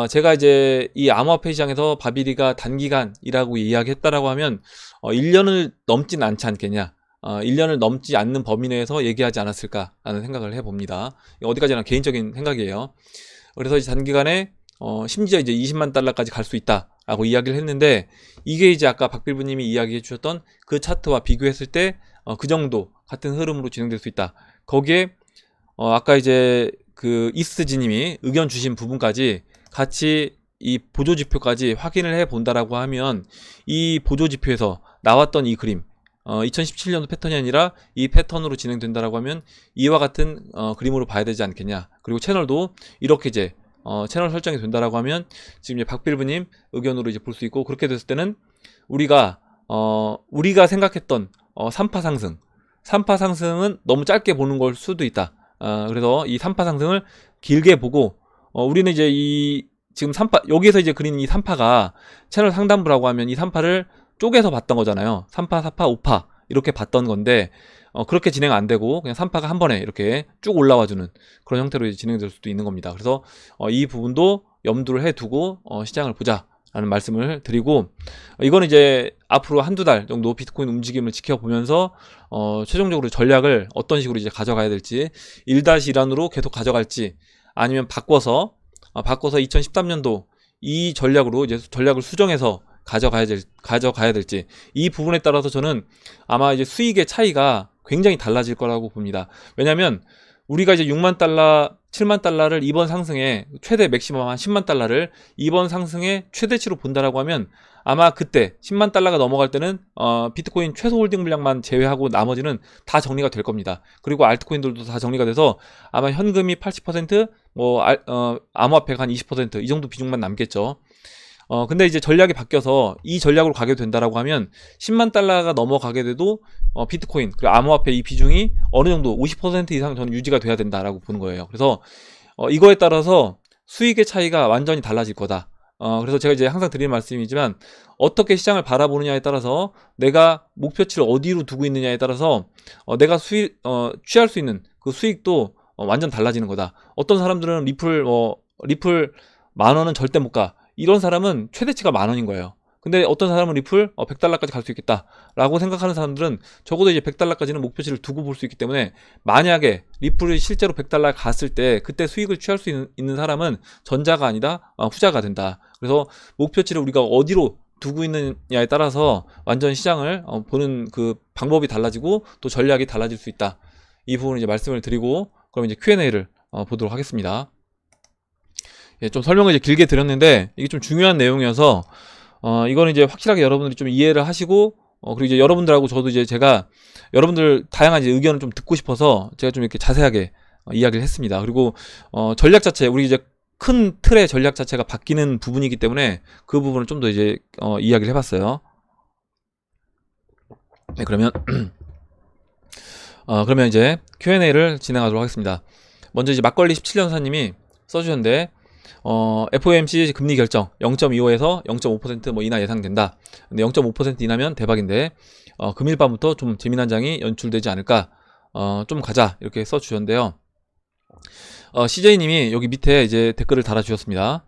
제가 이제 이 암호화폐 시장에서 바비리가 단기간이라고 이야기했다라고 하면 1년을 넘진 않지 않겠냐, 1년을 넘지 않는 범위 내에서 얘기하지 않았을까라는 생각을 해봅니다. 어디까지나 개인적인 생각이에요. 그래서 이제 단기간에 심지어 이제 20만 달러까지 갈 수 있다 라고 이야기를 했는데, 이게 이제 아까 박필부님이 이야기해 주셨던 그 차트와 비교했을 때 그 정도 같은 흐름으로 진행될 수 있다. 거기에 아까 이제 그 이스지님이 의견 주신 부분까지 같이 이 보조지표까지 확인을 해 본다라고 하면, 이 보조지표에서 나왔던 이 그림 2017년도 패턴이 아니라 이 패턴으로 진행된다라고 하면 이와 같은 그림으로 봐야 되지 않겠냐. 그리고 채널도 이렇게 이제 채널 설정이 된다라고 하면 지금 이제 박필부님 의견으로 이제 볼 수 있고, 그렇게 됐을 때는 우리가 생각했던 3파 상승, 3파 상승은 너무 짧게 보는 걸 수도 있다. 그래서 이 3파 상승을 길게 보고, 우리는 이제 이 지금 3파, 여기에서 이제 그린 이 3파가 채널 상단부라고 하면 이 3파를 쪼개서 봤던 거잖아요. 3파, 4파, 5파 이렇게 봤던 건데, 그렇게 진행 안 되고 그냥 3파가 한 번에 이렇게 쭉 올라와주는 그런 형태로 이제 진행될 수도 있는 겁니다. 그래서 이 부분도 염두를 해두고 시장을 보자 라는 말씀을 드리고, 이거는 이제 앞으로 한두 달 정도 비트코인 움직임을 지켜보면서 최종적으로 전략을 어떤 식으로 이제 가져가야 될지, 1-1안으로 계속 가져갈지, 아니면 바꿔서 2013년도 이 전략으로 이제 전략을 수정해서 가져가야 될지, 이 부분에 따라서 저는 아마 이제 수익의 차이가 굉장히 달라질 거라고 봅니다. 왜냐면 우리가 이제 6만 달러, 7만 달러를 이번 상승에 최대 맥시멈 한 10만 달러를 이번 상승의 최대치로 본다라고 하면, 아마 그때 10만 달러가 넘어갈 때는 비트코인 최소 홀딩 물량만 제외하고 나머지는 다 정리가 될 겁니다. 그리고 알트코인들도 다 정리가 돼서 아마 현금이 80%, 암호화폐가 한 20%, 이 정도 비중만 남겠죠. 근데 이제 전략이 바뀌어서 이 전략으로 가게 된다라고 하면 10만 달러가 넘어가게 돼도 비트코인 그리고 암호화폐 이 비중이 어느 정도 50% 이상 저는 유지가 돼야 된다라고 보는 거예요. 그래서 이거에 따라서 수익의 차이가 완전히 달라질 거다. 그래서 제가 이제 항상 드리는 말씀이지만, 어떻게 시장을 바라보느냐에 따라서, 내가 목표치를 어디로 두고 있느냐에 따라서 내가 취할 수 있는 그 수익도 완전 달라지는 거다. 어떤 사람들은 리플 10,000원은 절대 못 가, 이런 사람은 최대치가 10,000원인 거예요. 근데 어떤 사람은 리플 100달러까지 갈 수 있겠다 라고 생각하는 사람들은 적어도 이제 100달러까지는 목표치를 두고 볼 수 있기 때문에, 만약에 리플이 실제로 100달러 갔을 때 그때 수익을 취할 수 있는 사람은 전자가 아니다 후자가 된다. 그래서 목표치를 우리가 어디로 두고 있느냐에 따라서 완전 시장을 보는 그 방법이 달라지고 또 전략이 달라질 수 있다. 이 부분을 이제 말씀을 드리고, 그럼 이제 Q&A를 보도록 하겠습니다. 예, 좀 설명을 이제 길게 드렸는데 이게 좀 중요한 내용이어서 이거는 이제 확실하게 여러분들이 좀 이해를 하시고, 그리고 이제 여러분들하고 저도 이제 제가 여러분들 다양한 이제 의견을 좀 듣고 싶어서 제가 좀 이렇게 자세하게 이야기를 했습니다. 그리고 전략 자체, 우리 이제 큰 틀의 전략 자체가 바뀌는 부분이기 때문에 그 부분을 좀 더 이제 이야기를 해봤어요. 네, 그러면 그러면 이제 Q&A를 진행하도록 하겠습니다. 먼저 이제 막걸리 17년사님이 써주셨는데, FOMC 금리 결정 0.25에서 0.5% 뭐 인하 예상된다. 근데 0.5% 인하면 대박인데 금일 밤부터 좀 재미난 장이 연출되지 않을까. 좀 가자 이렇게 써주셨는데요. CJ님이 여기 밑에 이제 댓글을 달아주셨습니다.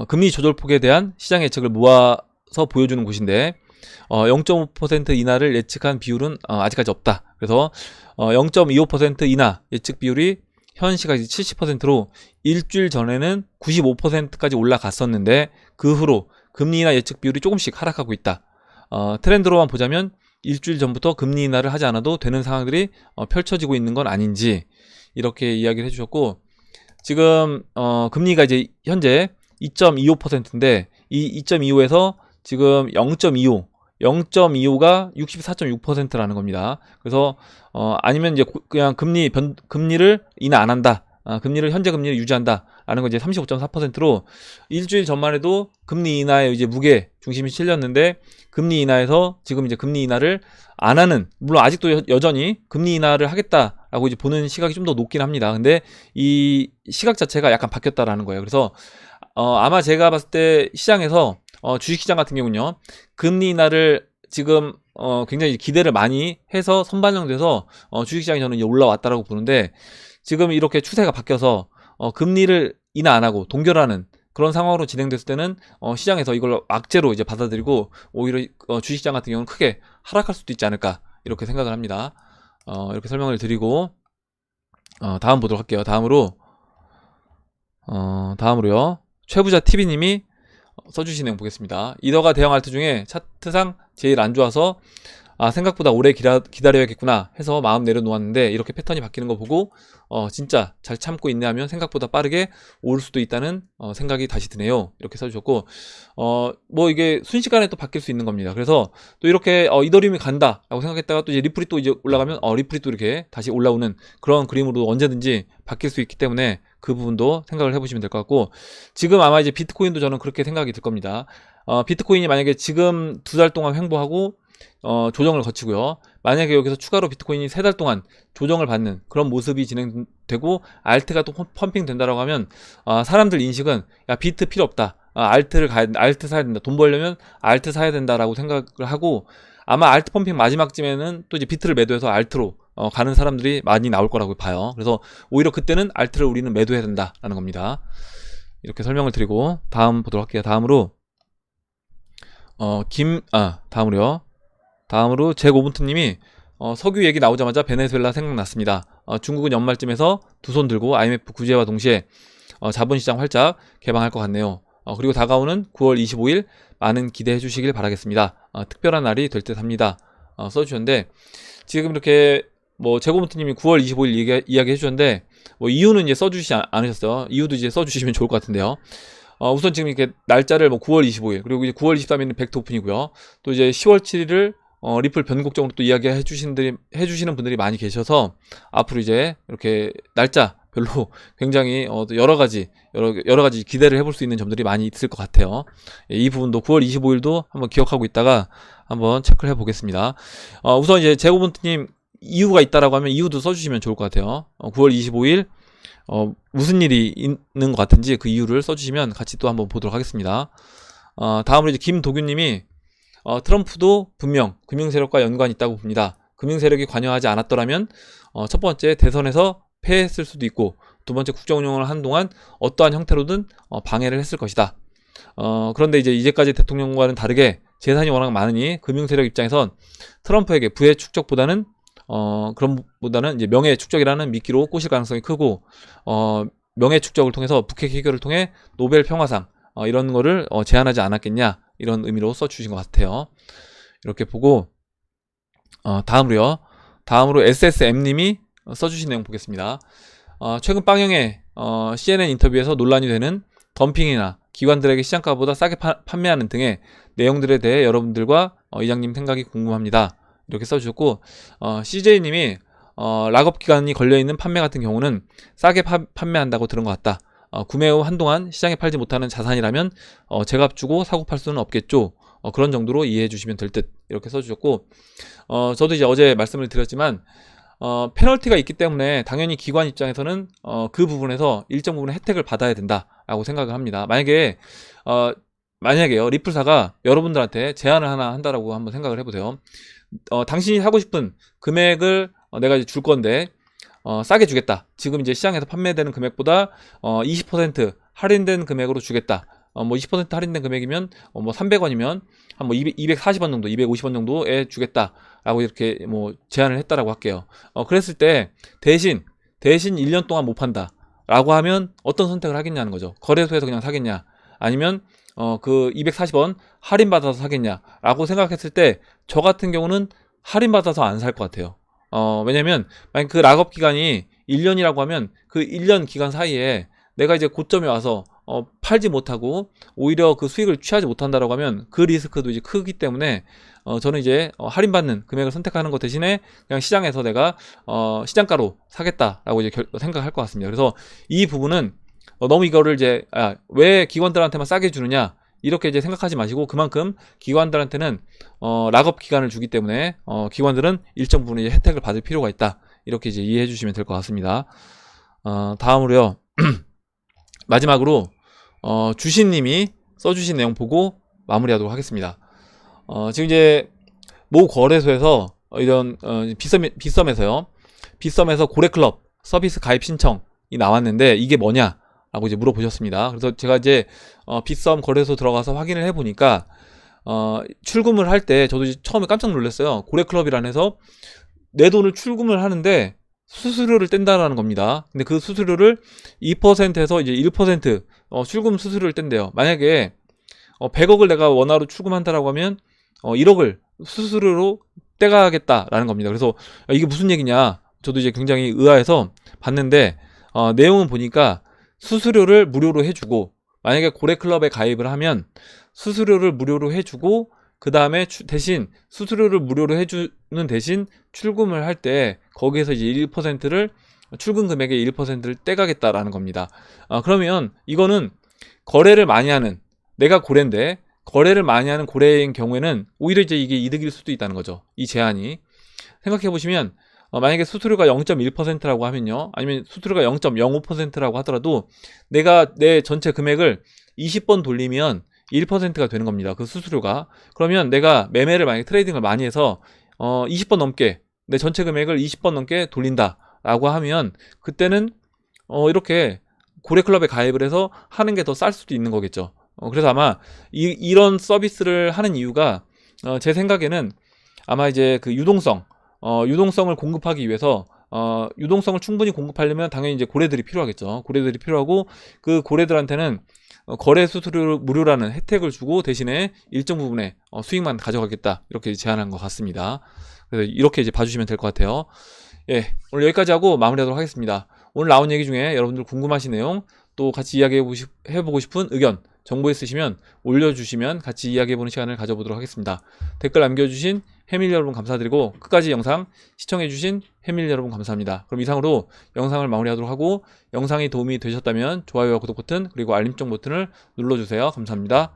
금리 조절폭에 대한 시장 예측을 모아서 보여주는 곳인데 0.5% 인하를 예측한 비율은 아직까지 없다. 그래서 0.25% 인하 예측 비율이 현 시각 70%로 일주일 전에는 95%까지 올라갔었는데 그 후로 금리 인하 예측 비율이 조금씩 하락하고 있다. 트렌드로만 보자면 일주일 전부터 금리 인하를 하지 않아도 되는 상황들이 펼쳐지고 있는 건 아닌지 이렇게 이야기를 해주셨고, 지금 금리가 이제 현재 2.25%인데 이 2.25에서 지금 0.25가 64.6%라는 겁니다. 그래서 아니면 이제 그냥 금리를 인하 안 한다. 금리를 현재 금리를 유지한다. 라는 건 이제 35.4%로 일주일 전만 해도 금리 인하에 이제 무게 중심이 실렸는데, 금리 인하에서 지금 이제 금리 인하를 안 하는, 물론 아직도 여전히 금리 인하를 하겠다라고 이제 보는 시각이 좀 더 높긴 합니다. 근데 이 시각 자체가 약간 바뀌었다라는 거예요. 그래서 아마 제가 봤을 때 시장에서 주식시장 같은 경우는요, 금리 인하를 지금 굉장히 기대를 많이 해서 선반영돼서 주식시장이 저는 이제 올라왔다라고 보는데, 지금 이렇게 추세가 바뀌어서 금리를 인하 안 하고 동결하는 그런 상황으로 진행됐을 때는 시장에서 이걸 악재로 이제 받아들이고 오히려 주식시장 같은 경우는 크게 하락할 수도 있지 않을까 이렇게 생각을 합니다. 이렇게 설명을 드리고 다음 보도록 할게요. 다음으로요. 최부자 TV님이 써주신 내용 보겠습니다. 이더가 대형 알트 중에 차트상 제일 안 좋아서 생각보다 오래 기다려야겠구나 해서 마음 내려놓았는데 이렇게 패턴이 바뀌는 거 보고 진짜 잘 참고 있네 하면 생각보다 빠르게 오를 수도 있다는 생각이 다시 드네요. 이렇게 써주셨고 뭐 이게 순식간에 또 바뀔 수 있는 겁니다. 그래서 또 이렇게 이더리움이 간다 라고 생각했다가 또 이제 리플이 또 이제 올라가면 리플이 또 이렇게 다시 올라오는 그런 그림으로 언제든지 바뀔 수 있기 때문에 그 부분도 생각을 해보시면 될 것 같고, 지금 아마 이제 비트코인도 저는 그렇게 생각이 들 겁니다. 비트코인이 만약에 지금 2달 동안 횡보하고 조정을 거치고요. 만약에 여기서 추가로 비트코인이 3달 동안 조정을 받는 그런 모습이 진행되고 알트가 또 펌핑 된다라고 하면 사람들 인식은 야, 비트 필요 없다. 알트 사야 된다. 돈 벌려면 알트 사야 된다라고 생각을 하고, 아마 알트 펌핑 마지막쯤에는 또 이제 비트를 매도해서 알트로 가는 사람들이 많이 나올 거라고 봐요. 그래서 오히려 그때는 알트를 우리는 매도해야 된다라는 겁니다. 이렇게 설명을 드리고 다음 보도록 할게요. 다음으로 다음으로 잭오븐트님이 석유 얘기 나오자마자 베네수엘라 생각났습니다. 중국은 연말쯤에서 두 손 들고 IMF 구제와 동시에 자본시장 활짝 개방할 것 같네요. 그리고 다가오는 9월 25일 많은 기대해 주시길 바라겠습니다. 특별한 날이 될 듯 합니다. 써주셨는데, 지금 이렇게 뭐 잭오븐트님이 9월 25일 이야기 해주셨는데, 뭐 이유는 이제 써주시지 않으셨어요. 이유도 이제 써주시면 좋을 것 같은데요. 우선 지금 이렇게 날짜를 뭐 9월 25일, 그리고 이제 9월 23일은 팩트 오픈이고요. 또 이제 10월 7일을 리플 변곡적으로 또 이야기해 주시는 분들이 많이 계셔서 앞으로 이제 이렇게 날짜 별로 굉장히 여러 가지 기대를 해볼 수 있는 점들이 많이 있을 것 같아요. 이 부분도 9월 25일도 한번 기억하고 있다가 한번 체크를 해보겠습니다. 우선 이제 제고본트님 이유가 있다라고 하면 이유도 써주시면 좋을 것 같아요. 9월 25일 무슨 일이 있는 것 같은지 그 이유를 써주시면 같이 또 한번 보도록 하겠습니다. 다음으로 이제 김도균님이 트럼프도 분명 금융세력과 연관이 있다고 봅니다. 금융세력이 관여하지 않았더라면 첫 번째 대선에서 패했을 수도 있고, 두 번째 국정운영을 하는 동안 어떠한 형태로든 방해를 했을 것이다. 그런데 이제까지 대통령과는 다르게 재산이 워낙 많으니 금융세력 입장에선 트럼프에게 부의 축적보다는 이제 명예 축적이라는 미끼로 꼬실 가능성이 크고, 명예 축적을 통해서 북핵 해결을 통해 노벨 평화상 이런 거를 제안하지 않았겠냐, 이런 의미로 써주신 것 같아요. 이렇게 보고 다음으로 SSM님이 써주신 내용 보겠습니다. 최근 빵영의 CNN 인터뷰에서 논란이 되는 덤핑이나 기관들에게 시장가보다 싸게 판매하는 등의 내용들에 대해 여러분들과 이장님 생각이 궁금합니다. 이렇게 써주셨고, CJ님이 락업 기간이 걸려있는 판매 같은 경우는 싸게 판매한다고 들은 것 같다. 구매 후 한동안 시장에 팔지 못하는 자산이라면 제값 주고 사고 팔 수는 없겠죠. 그런 정도로 이해해 주시면 될 듯, 이렇게 써주셨고, 저도 이제 어제 말씀을 드렸지만 페널티가 있기 때문에 당연히 기관 입장에서는 그 부분에서 일정 부분의 혜택을 받아야 된다라고 생각을 합니다. 만약에요, 리플사가 여러분들한테 제안을 하나 한다라고 한번 생각을 해보세요. 당신이 사고 싶은 금액을 내가 이제 줄 건데 싸게 주겠다. 지금 이제 시장에서 판매되는 금액보다 20% 할인된 금액으로 주겠다. 뭐 20% 할인된 금액이면 뭐 300원이면 한 뭐 240원 정도, 250원 정도에 주겠다라고 이렇게 뭐 제안을 했다라고 할게요. 그랬을 때 대신 1년 동안 못 판다라고 하면 어떤 선택을 하겠냐는 거죠. 거래소에서 그냥 사겠냐, 아니면 그 240원 할인받아서 사겠냐라고 생각했을 때 저 같은 경우는 할인받아서 안 살 것 같아요. 왜냐면 만약 그 락업 기간이 1년이라고 하면 그 1년 기간 사이에 내가 이제 고점에 와서 팔지 못하고 오히려 그 수익을 취하지 못한다라고 하면 그 리스크도 이제 크기 때문에 저는 이제 할인받는 금액을 선택하는 것 대신에 그냥 시장에서 내가 시장가로 사겠다라고 이제 생각할 것 같습니다. 그래서 이 부분은 너무 이거를 이제 왜 기관들한테만 싸게 주느냐, 이렇게 이제 생각하지 마시고, 그만큼 기관들한테는 락업 기간을 주기 때문에 기관들은 일정 부분 이제 혜택을 받을 필요가 있다, 이렇게 이제 이해해 주시면 될 것 같습니다. 다음으로요 마지막으로 주신님이 써주신 내용 보고 마무리하도록 하겠습니다. 지금 이제 모 거래소에서 이런 빗썸에서 고래클럽 서비스 가입 신청이 나왔는데 이게 뭐냐 라고 이제 물어보셨습니다. 그래서 제가 이제 빗썸 거래소 들어가서 확인을 해보니까 출금을 할 때 저도 이제 처음에 깜짝 놀랐어요. 고래클럽이라 해서 내 돈을 출금을 하는데 수수료를 뗀다라는 겁니다. 근데 그 수수료를 2%에서 이제 1% 출금 수수료를 뗀대요. 만약에 100억을 내가 원화로 출금한다라고 하면 1억을 수수료로 떼가겠다라는 겁니다. 그래서 이게 무슨 얘기냐? 저도 이제 굉장히 의아해서 봤는데 내용은 보니까 수수료를 무료로 해주고, 만약에 고래클럽에 가입을 하면 수수료를 무료로 해주고, 그 다음에 대신 수수료를 무료로 해주는 대신 출금을 할 때 거기에서 이제 1%를 출금 금액의 1%를 떼가겠다라는 겁니다. 그러면 이거는 거래를 많이 하는, 내가 고래인데 거래를 많이 하는 고래인 경우에는 오히려 이제 이게 이득일 수도 있다는 거죠. 이 제한이. 생각해 보시면 만약에 수수료가 0.1%라고 하면요, 아니면 수수료가 0.05%라고 하더라도 내가 내 전체 금액을 20번 돌리면 1%가 되는 겁니다. 그 수수료가. 그러면 내가 매매를 만약에 트레이딩을 많이 해서 20번 넘게, 내 전체 금액을 20번 넘게 돌린다 라고 하면 그때는 이렇게 고래클럽에 가입을 해서 하는 게 더 쌀 수도 있는 거겠죠. 그래서 아마 이런 서비스를 하는 이유가 제 생각에는 아마 이제 그 유동성을 공급하기 위해서 유동성을 충분히 공급하려면 당연히 이제 고래들이 필요하겠죠. 고래들이 필요하고, 그 고래들한테는 거래 수수료 무료라는 혜택을 주고 대신에 일정 부분의 수익만 가져가겠다, 이렇게 제안한 것 같습니다. 그래서 이렇게 이제 봐주시면 될 것 같아요. 예, 오늘 여기까지 하고 마무리하도록 하겠습니다. 오늘 나온 얘기 중에 여러분들 궁금하신 내용, 또 같이 이야기해보고 싶은 의견, 정보 있으시면 올려주시면 같이 이야기해보는 시간을 가져보도록 하겠습니다. 댓글 남겨주신 해밀 여러분 감사드리고, 끝까지 영상 시청해주신 해밀 여러분 감사합니다. 그럼 이상으로 영상을 마무리하도록 하고, 영상이 도움이 되셨다면 좋아요와 구독 버튼, 그리고 알림정 버튼을 눌러주세요. 감사합니다.